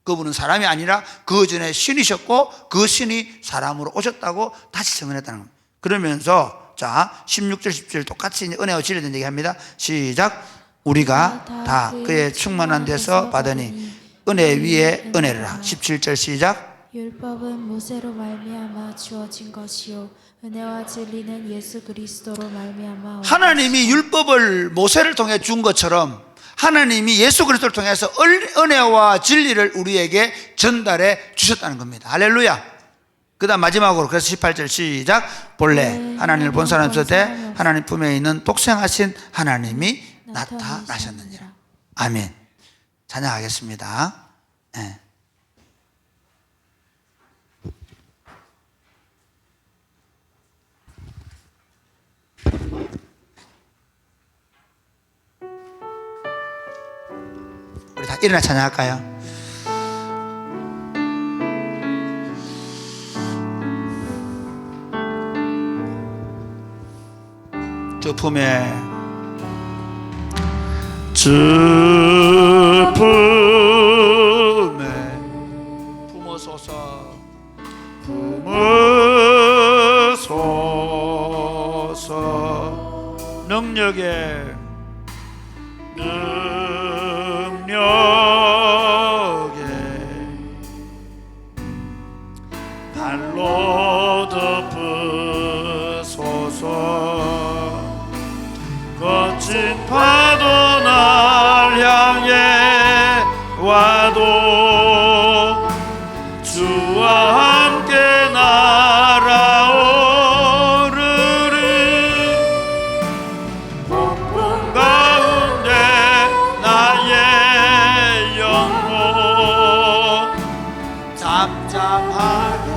그분은 사람이 아니라 그 전에 신이셨고 그 신이 사람으로 오셨다고 다시 증언했다는 겁니다. 그러면서 자 16절 17절 똑같이 은혜와 진리에 대한 얘기합니다. 시작. 우리가 다 그의 충만한 데서 받으니 은혜 위에 은혜라. 17절 시작. 율법은 모세로 말미암아 주어진 것이요 은혜와 진리는 예수 그리스도로 말미암아. 하나님이 율법을 모세를 통해 준 것처럼 하나님이 예수 그리스도를 통해서 은혜와 진리를 우리에게 전달해 주셨다는 겁니다. 할렐루야. 그 다음 마지막으로 그래서 18절 시작. 본래 하나님을 본 사람이 없을 때 하나님 품에 있는 독생하신 하나님이 나타나셨느니라. 아멘. 찬양하겠습니다. 네. 우리 다 일어나 찬양할까요? 주 품에 품으소서 능력에 발로 덮으소서. 거친 파도 날 향해 와도 주와 함께 날아오르리. 폭풍 가운데 나의 영혼 잠잠하게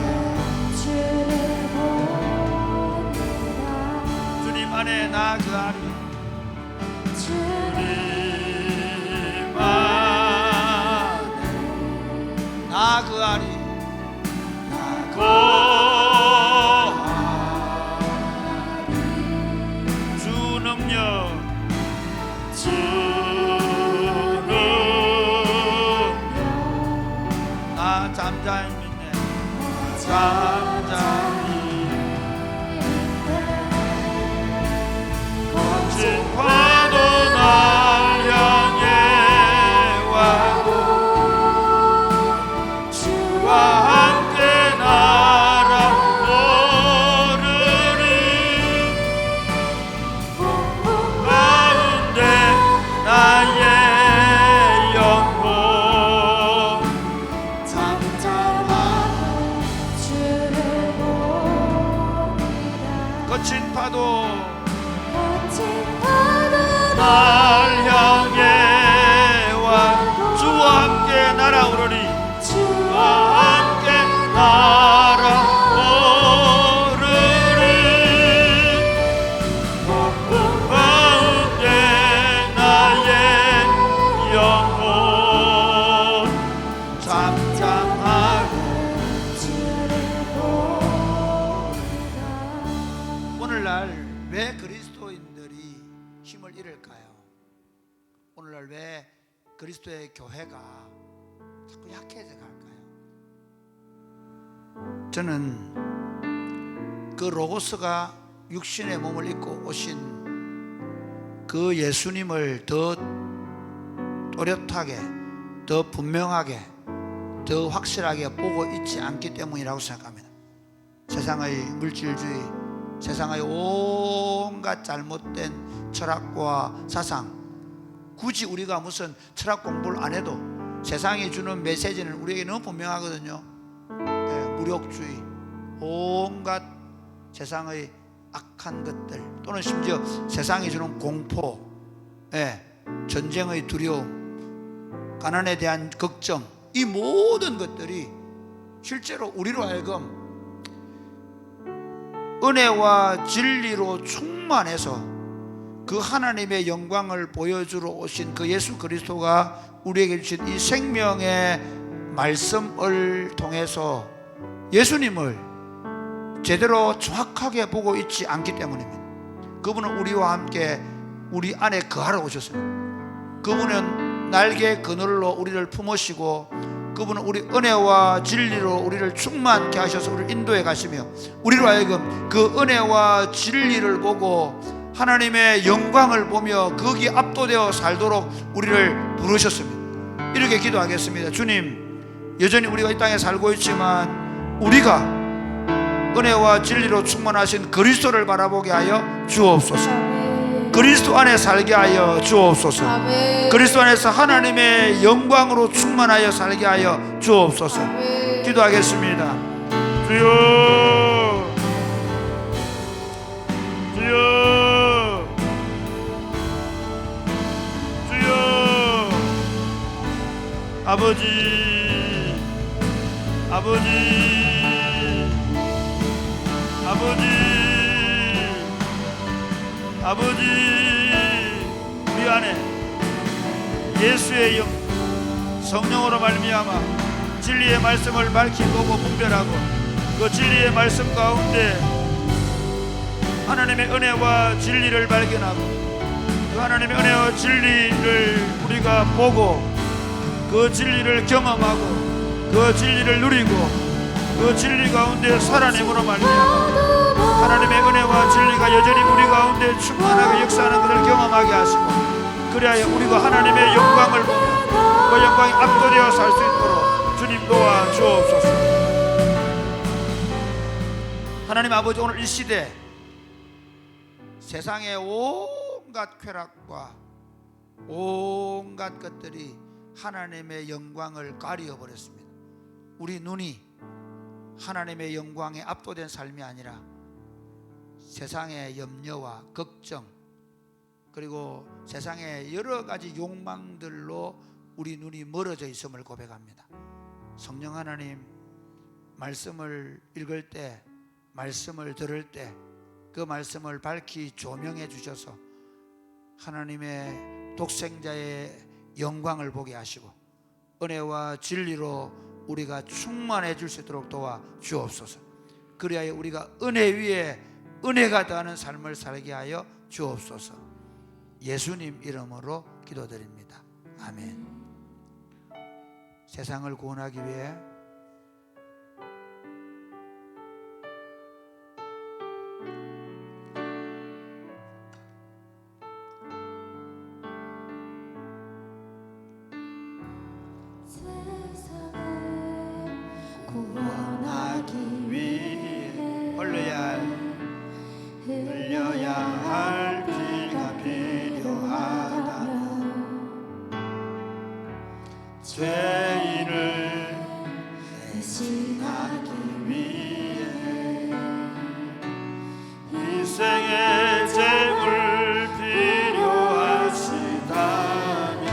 주님 안에 나 그 안에 주님 안에 나 그 안에 거하리. 주 능력 주 거친 파도 날 향해 와 주와 함께 날아오르리 주와 함께 날아오르리 폭풍 가운데 나의 영혼 잠잠하고 오늘날 왜 그리스도인들이 힘을 잃을까요? 오늘날 왜 그리스도의 교회가 자꾸 약해져 갈까요? 저는 그 로고스가 육신의 몸을 입고 오신 그 예수님을 더 또렷하게, 더 분명하게, 더 확실하게 보고 있지 않기 때문이라고 생각합니다. 세상의 물질주의, 세상의 온갖 잘못된 철학과 사상, 굳이 우리가 무슨 철학 공부를 안 해도 세상이 주는 메시지는 우리에게 너무 분명하거든요. 무력주의, 온갖 세상의 악한 것들, 또는 심지어 세상이 주는 공포, 전쟁의 두려움, 가난에 대한 걱정, 이 모든 것들이 실제로 우리로 하여금 은혜와 진리로 충만해서 그 하나님의 영광을 보여주러 오신 그 예수 그리스도가 우리에게 주신 이 생명의 말씀을 통해서 예수님을 제대로 정확하게 보고 있지 않기 때문입니다. 그분은 우리와 함께 우리 안에 거하러 오셨습니다. 그분은 날개 그늘로 우리를 품으시고, 그분은 우리 은혜와 진리로 우리를 충만케 하셔서 우리를 인도해 가시며, 우리로 하여금 그 은혜와 진리를 보고 하나님의 영광을 보며 거기에 압도되어 살도록 우리를 부르셨습니다. 이렇게 기도하겠습니다. 주님, 여전히 우리가 이 땅에 살고 있지만 우리가 은혜와 진리로 충만하신 그리스도를 바라보게 하여 주옵소서. 그리스도 안에 살게 하여 주옵소서. 그리스도 안에서 하나님의 영광으로 충만하여 살게 하여 주옵소서. 기도하겠습니다. 주여, 주여, 주여. 아버지, 아버지, 아버지, 아버지, 우리 안에 예수의 영, 성령으로 말미암아 진리의 말씀을 밝히 보고 분별하고 그 진리의 말씀 가운데 하나님의 은혜와 진리를 발견하고 그 하나님의 은혜와 진리를 우리가 보고 그 진리를 경험하고 그 진리를 누리고 그 진리 가운데 살아내므로 말미암아 하나님의 은혜와 진리가 여전히 우리 가운데 충만하게 역사하는 것을 경험하게 하시고, 그리하여 우리가 하나님의 영광을 보며 그 영광이 압도되어 살 수 있도록 주님 도와 주옵소서. 하나님 아버지, 오늘 이 시대 세상의 온갖 쾌락과 온갖 것들이 하나님의 영광을 가리어버렸습니다. 우리 눈이 하나님의 영광에 압도된 삶이 아니라 세상의 염려와 걱정, 그리고 세상의 여러 가지 욕망들로 우리 눈이 멀어져 있음을 고백합니다. 성령 하나님, 말씀을 읽을 때, 말씀을 들을 때 그 말씀을 밝히 조명해 주셔서 하나님의 독생자의 영광을 보게 하시고 은혜와 진리로 우리가 충만해질 수 있도록 도와 주옵소서. 그리하여 우리가 은혜 위에 은혜가 더하는 삶을 살게 하여 주옵소서. 예수님 이름으로 기도드립니다. 아멘. 세상을 구원하기 위해 구원하기 위해 흘려야 할 피가 필요하다면 죄인을 대신하기 위해 이 일생의 재물 필요하시다면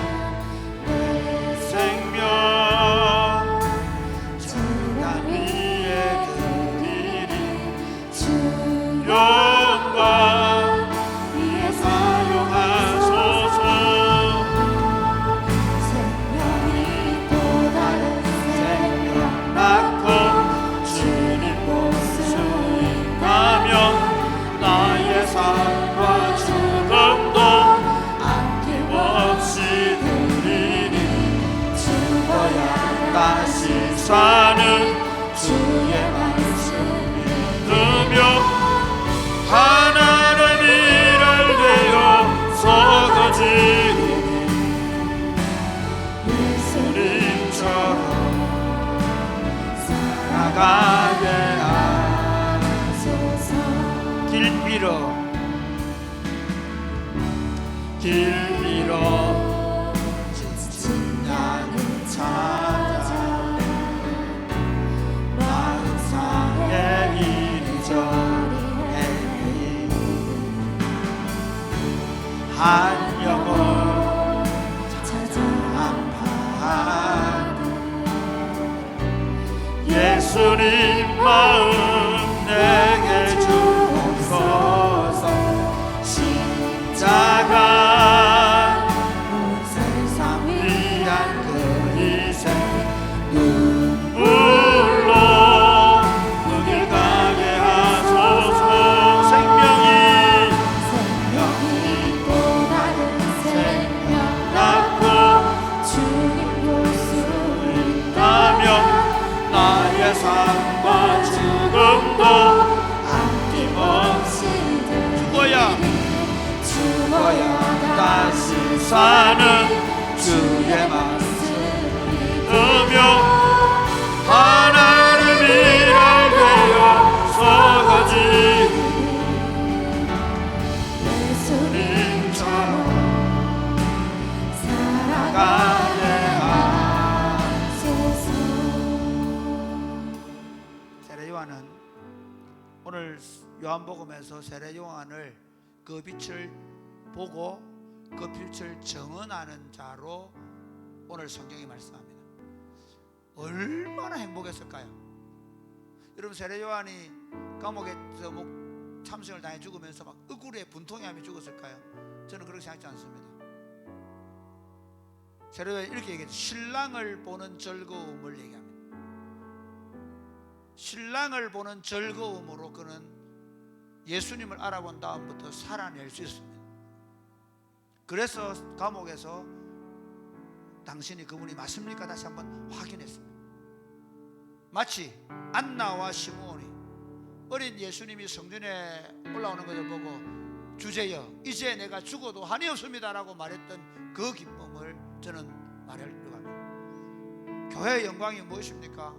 내 생명 난 위에 드리리 영광 위에 사용하소서. 생명이 또 다른 생명 낳고 주님 볼 수 있다면 나의 삶과 죽음도 아낌없이 드리니 죽어야 다시 사는 주의 말씀 믿으며 하나님 일을 되어 서거지니 예수님처럼 나가게 하소서. 길 빌어 지친 양을 찾아 마음상에 이리저리 한 영혼 찾아 아파하는 예수님 마음 내게 주옵소서. 십자가 온 세상 위한 그 희생 눈물로 눈을 가게 하소서. 생명이 또 다른 생명 낳고 주님 볼 수 있다면 나의 삶과 죽음도 아낌없이 죽어야 다시 사는 주의 말씀 믿으며 하나님 일을 되어 서거지니 예수님처럼 살아가게 하소서. 세례 요한은 오늘 요한복음에서 세례 요한을 그 빛을 보고 그 빛을 증언하는 자로 오늘 성경이 말씀합니다. 얼마나 행복했을까요? 여러분, 세례 요한이 감옥에서 참생을 당해 죽으면서 막 억울해 분통해하며 죽었을까요? 저는 그렇게 생각하지 않습니다. 세례 요한이 이렇게 얘기했죠. 신랑을 보는 즐거움을 얘기합니다. 신랑을 보는 즐거움으로 그는 예수님을 알아본 다음부터 살아낼 수 있습니다. 그래서 감옥에서 당신이 그분이 맞습니까? 다시 한번 확인했습니다. 마치 안나와 시므온이 어린 예수님이 성전에 올라오는 것을 보고 주제여 이제 내가 죽어도 한이 없습니다 라고 말했던 그 기쁨을 저는 말하려고 합니다. 교회의 영광이 무엇입니까?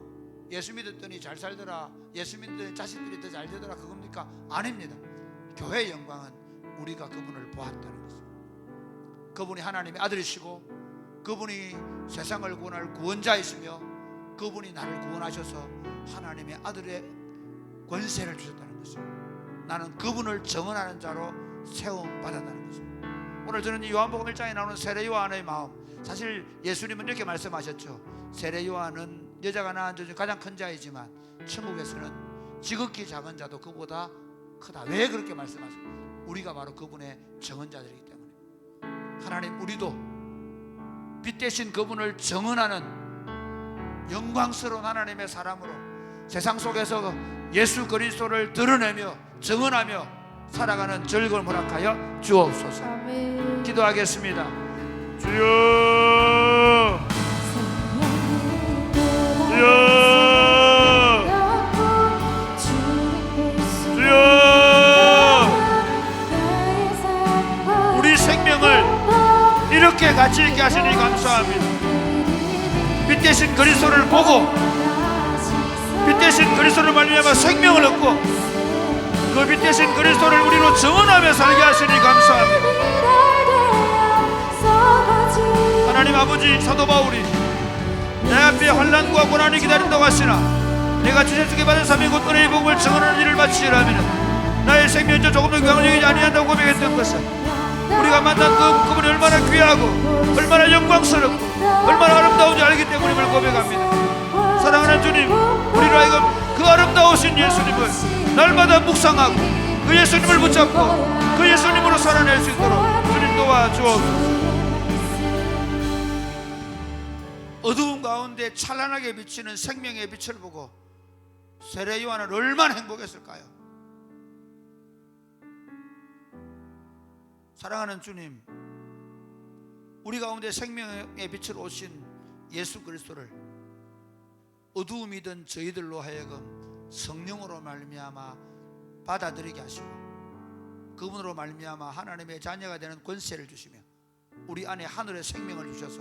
예수 믿었더니 잘 살더라, 예수 믿었더니 자식들이 더 잘 되더라, 그겁니까? 아닙니다. 교회의 영광은 우리가 그분을 보았다는 것입니다. 그분이 하나님의 아들이시고 그분이 세상을 구원할 구원자이시며 그분이 나를 구원하셔서 하나님의 아들의 권세를 주셨다는 것입니다. 나는 그분을 증언하는 자로 세움받았다는 것입니다. 오늘 저는 이 요한복음 1장에 나오는 세례 요한의 마음, 사실 예수님은 이렇게 말씀하셨죠. 세례 요한은 여자가 낳은 자 중 가장 큰 자이지만 천국에서는 지극히 작은 자도 그보다 크다. 왜 그렇게 말씀하세요? 우리가 바로 그분의 증언자들이기 때문에. 하나님, 우리도 빛 대신 그분을 증언하는 영광스러운 하나님의 사람으로 세상 속에서 예수 그리스도를 드러내며 증언하며 살아가는 즐거움을 허락하여 주옵소서. 아멘. 기도하겠습니다. 주여, 주여, 주여, 우리 생명을 이렇게 가치 있게 하시니 감사합니다. 빛 대신 그리스도를 보고 빛 대신 그리스도를 말미암아 생명을 얻고 그 빛 대신 그리스도를 우리로 증언하며 살게 하시니 감사합니다. 하나님 아버지, 사도 바울이 내 앞에 환난과 고난이 기다린다고 하시나 내가 주제 주게 받은 삶이 곧 은혜의 복음을 증언하는 일을 마치리라면 나의 생명저 조금 더 아니한다고 고백했던 것은 우리가 만난 그분이 얼마나 귀하고 얼마나 영광스럽고 얼마나 아름다운지 알기 때문임을 고백합니다. 사랑하는 주님, 우리로 하여금 그 아름다우신 예수님을 날마다 묵상하고 그 예수님을 붙잡고 그 예수님으로 살아낼 수 있도록 주님 도와주옵소서. 어두운 가운데 찬란하게 비치는 생명의 빛을 보고 세례 요한은 얼마나 행복했을까요? 사랑하는 주님, 우리 가운데 생명의 빛을 오신 예수 그리스도를 어두움이던 저희들로 하여금 성령으로 말미암아 받아들이게 하시고 그분으로 말미암아 하나님의 자녀가 되는 권세를 주시며 우리 안에 하늘의 생명을 주셔서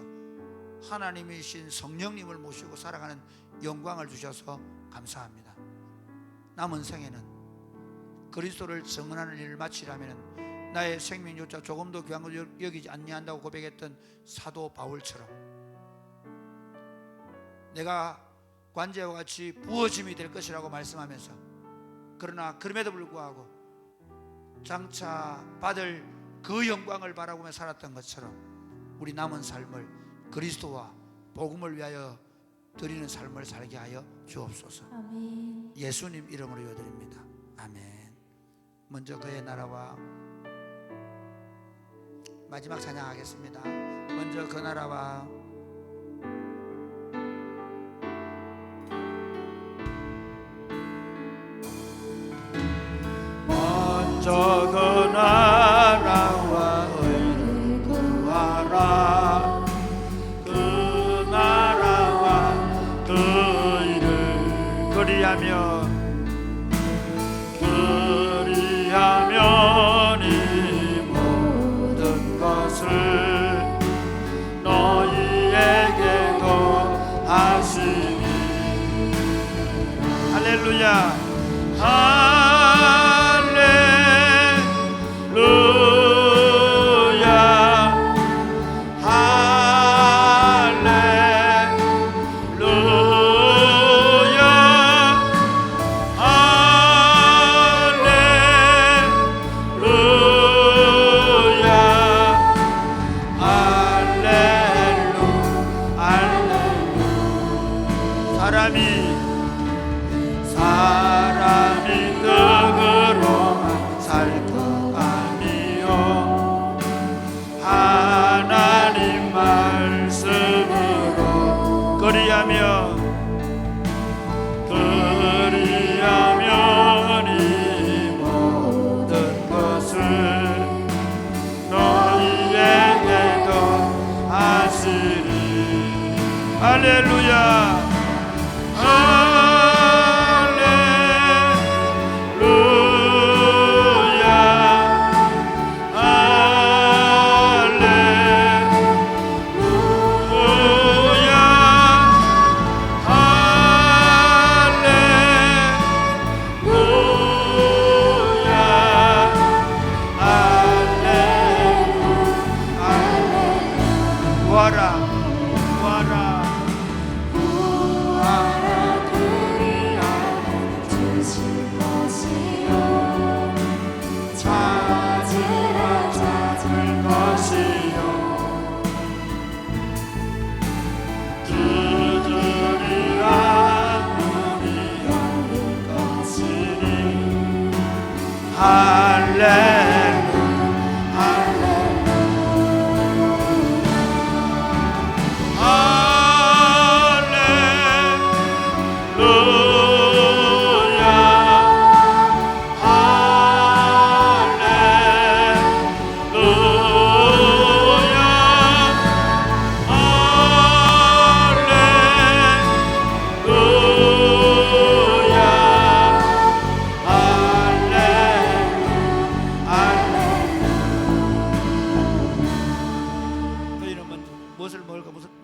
하나님이신 성령님을 모시고 살아가는 영광을 주셔서 감사합니다. 남은 생에는 그리스도를 증언하는 일을 마치려면 나의 생명 요자 조금도 귀한 걸 여기지 아니한다고 고백했던 사도 바울처럼 내가 관제와 같이 부어짐이 될 것이라고 말씀하면서 그러나 그럼에도 불구하고 장차 받을 그 영광을 바라보며 살았던 것처럼 우리 남은 삶을 그리스도와 복음을 위하여 드리는 삶을 살게 하여 주옵소서. 아멘. 예수님 이름으로 기도드립니다. 아멘. 먼저 그의 나라와 마지막 찬양하겠습니다. 먼저 그 나라와 먼저 그 나라와 의를 구하라. 그 나라와 그 의를 그리하면 이 모든 것을 너희에게 더하시니. 할렐루야. 사람이 떡으로만 살 것 아니요 하나님 말씀으로 그리하면 이 모든 것을 너희에게 더하시리. 할렐루야.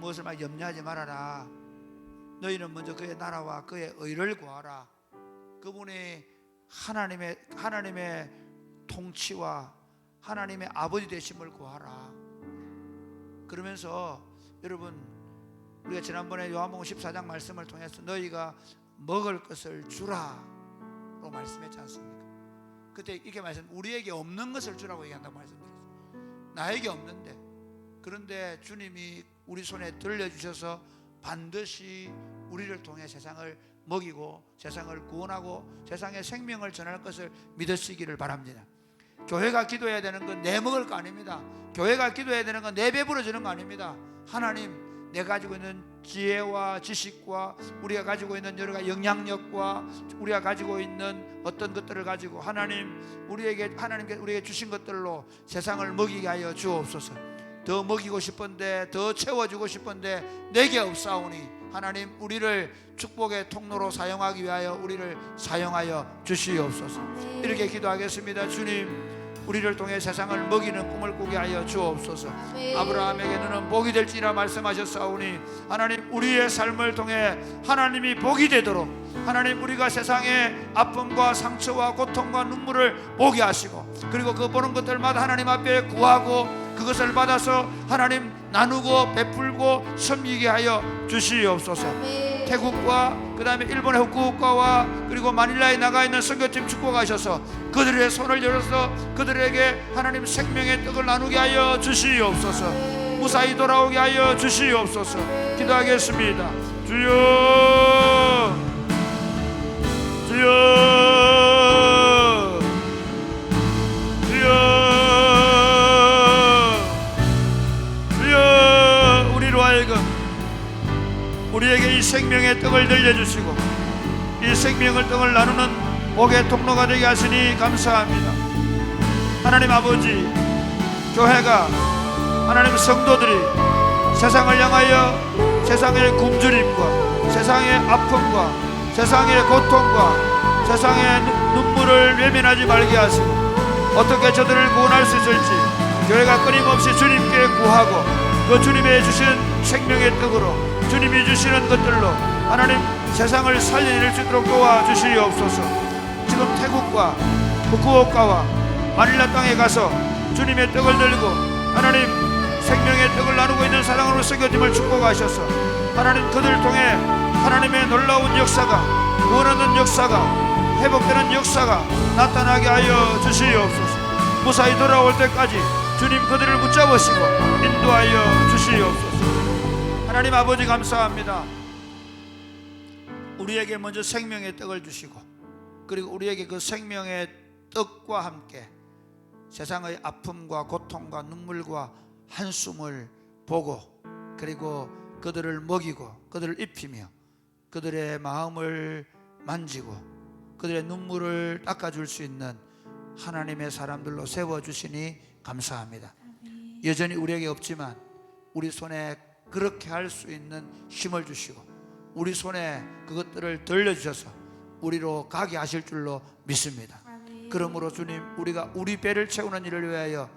무엇을 막 염려하지 말아라. 너희는 먼저 그의 나라와 그의 의를 구하라. 그분이 하나님의 통치와 하나님의 아버지 되심을 구하라. 그러면서 여러분, 우리가 지난번에 요한복음 14장 말씀을 통해서 너희가 먹을 것을 주라로 말씀했지 않습니까? 그때 이렇게 말씀, 우리에게 없는 것을 주라고 얘기한다고 말씀드렸어요. 나에게 없는데, 그런데 주님이 우리 손에 들려주셔서 반드시 우리를 통해 세상을 먹이고 세상을 구원하고 세상에 생명을 전할 것을 믿으시기를 바랍니다. 교회가 기도해야 되는 건 내 먹을 거 아닙니다. 교회가 기도해야 되는 건 내 배부러 주는 거 아닙니다. 하나님, 내가 가지고 있는 지혜와 지식과 우리가 가지고 있는 여러 가지 영향력과 우리가 가지고 있는 어떤 것들을 가지고 하나님께 우리에게 주신 것들로 세상을 먹이게 하여 주옵소서. 더 먹이고 싶은데, 더 채워주고 싶은데 내게 없사오니 하나님, 우리를 축복의 통로로 사용하기 위하여 우리를 사용하여 주시옵소서. 이렇게 기도하겠습니다. 주님, 우리를 통해 세상을 먹이는 꿈을 꾸게 하여 주옵소서. 아브라함에게 너는 복이 될지라 말씀하셨사오니 하나님, 우리의 삶을 통해 하나님이 복이 되도록 하나님, 우리가 세상의 아픔과 상처와 고통과 눈물을 보게 하시고, 그리고 그 보는 것들마다 하나님 앞에 구하고 그것을 받아서 하나님 나누고 베풀고 섬기게 하여 주시옵소서. 태국과 그 다음에 일본의 후쿠오카와 그리고 마닐라에 나가 있는 선교팀 축복하셔서 그들의 손을 열어서 그들에게 하나님 생명의 떡을 나누게 하여 주시옵소서. 무사히 돌아오게 하여 주시옵소서. 기도하겠습니다. 주여, 주여, 우리에게 이 생명의 떡을 들려주시고 이 생명의 떡을 나누는 복의 통로가 되게 하시니 감사합니다. 하나님 아버지, 교회가 하나님 성도들이 세상을 향하여 세상의 굶주림과 세상의 아픔과 세상의 고통과 세상의 눈물을 외면하지 말게 하시고 어떻게 저들을 구원할 수 있을지 교회가 끊임없이 주님께 구하고 그 주님의 주신 생명의 떡으로 주님이 주시는 것들로 하나님 세상을 살려낼 수 있도록 도와주시옵소서. 지금 태국과 후쿠오카와 마닐라 땅에 가서 주님의 떡을 들고 하나님 생명의 떡을 나누고 있는 사랑으로 선교팀을 축복하셔서 하나님 그들을 통해 하나님의 놀라운 역사가, 구원하는 역사가, 회복되는 역사가 나타나게 하여 주시옵소서. 무사히 돌아올 때까지 주님 그들을 붙잡으시고 인도하여 주시옵소서. 하나님 아버지 감사합니다. 우리에게 먼저 생명의 떡을 주시고 그리고 우리에게 그 생명의 떡과 함께 세상의 아픔과 고통과 눈물과 한숨을 보고 그리고 그들을 먹이고 그들을 입히며 그들의 마음을 만지고 그들의 눈물을 닦아줄 수 있는 하나님의 사람들로 세워주시니 감사합니다. 여전히 우리에게 없지만 우리 손에 그렇게 할 수 있는 힘을 주시고 우리 손에 그것들을 들려주셔서 우리로 가게 하실 줄로 믿습니다. 그러므로 주님, 우리가 우리 배를 채우는 일을 위하여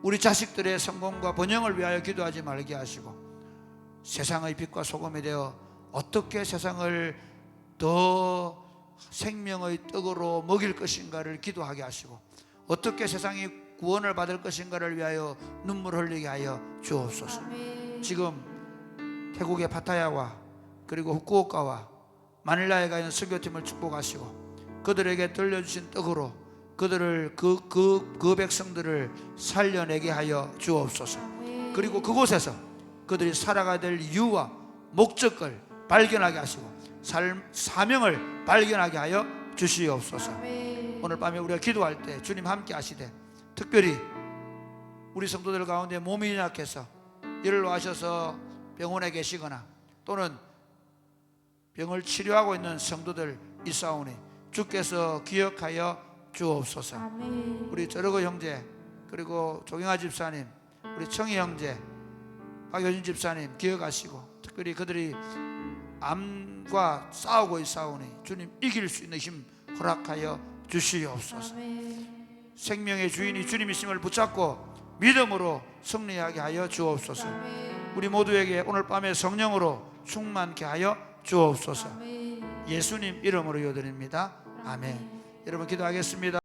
우리 자식들의 성공과 번영을 위하여 기도하지 말게 하시고 세상의 빛과 소금이 되어 어떻게 세상을 더 생명의 떡으로 먹일 것인가를 기도하게 하시고 어떻게 세상이 구원을 받을 것인가를 위하여 눈물 흘리게 하여 주옵소서. 지금 태국의 파타야와 그리고 후쿠오카와 마닐라에 가 있는 선교팀을 축복하시고 그들에게 들려주신 떡으로 그들을 그 백성들을 살려내게 하여 주옵소서. 그리고 그곳에서 그들이 살아가야 될 이유와 목적을 발견하게 하시고 사명을 발견하게 하여 주시옵소서. 오늘 밤에 우리가 기도할 때 주님 함께 하시되 특별히 우리 성도들 가운데 몸이 약해서 일로 하셔서 병원에 계시거나 또는 병을 치료하고 있는 성도들 있사오니 주께서 기억하여 주옵소서. 우리 저러고 형제 그리고 조경아 집사님, 우리 청희 형제, 박효진 집사님 기억하시고 특별히 그들이 암과 싸우고 있사오니 주님 이길 수 있는 힘 허락하여 주시옵소서. 생명의 주인이 주님이심을 붙잡고 믿음으로 승리하게 하여 주옵소서. 우리 모두에게 오늘 밤에 성령으로 충만케 하여 주옵소서. 예수님 이름으로 기도드립니다. 아멘. 여러분 기도하겠습니다.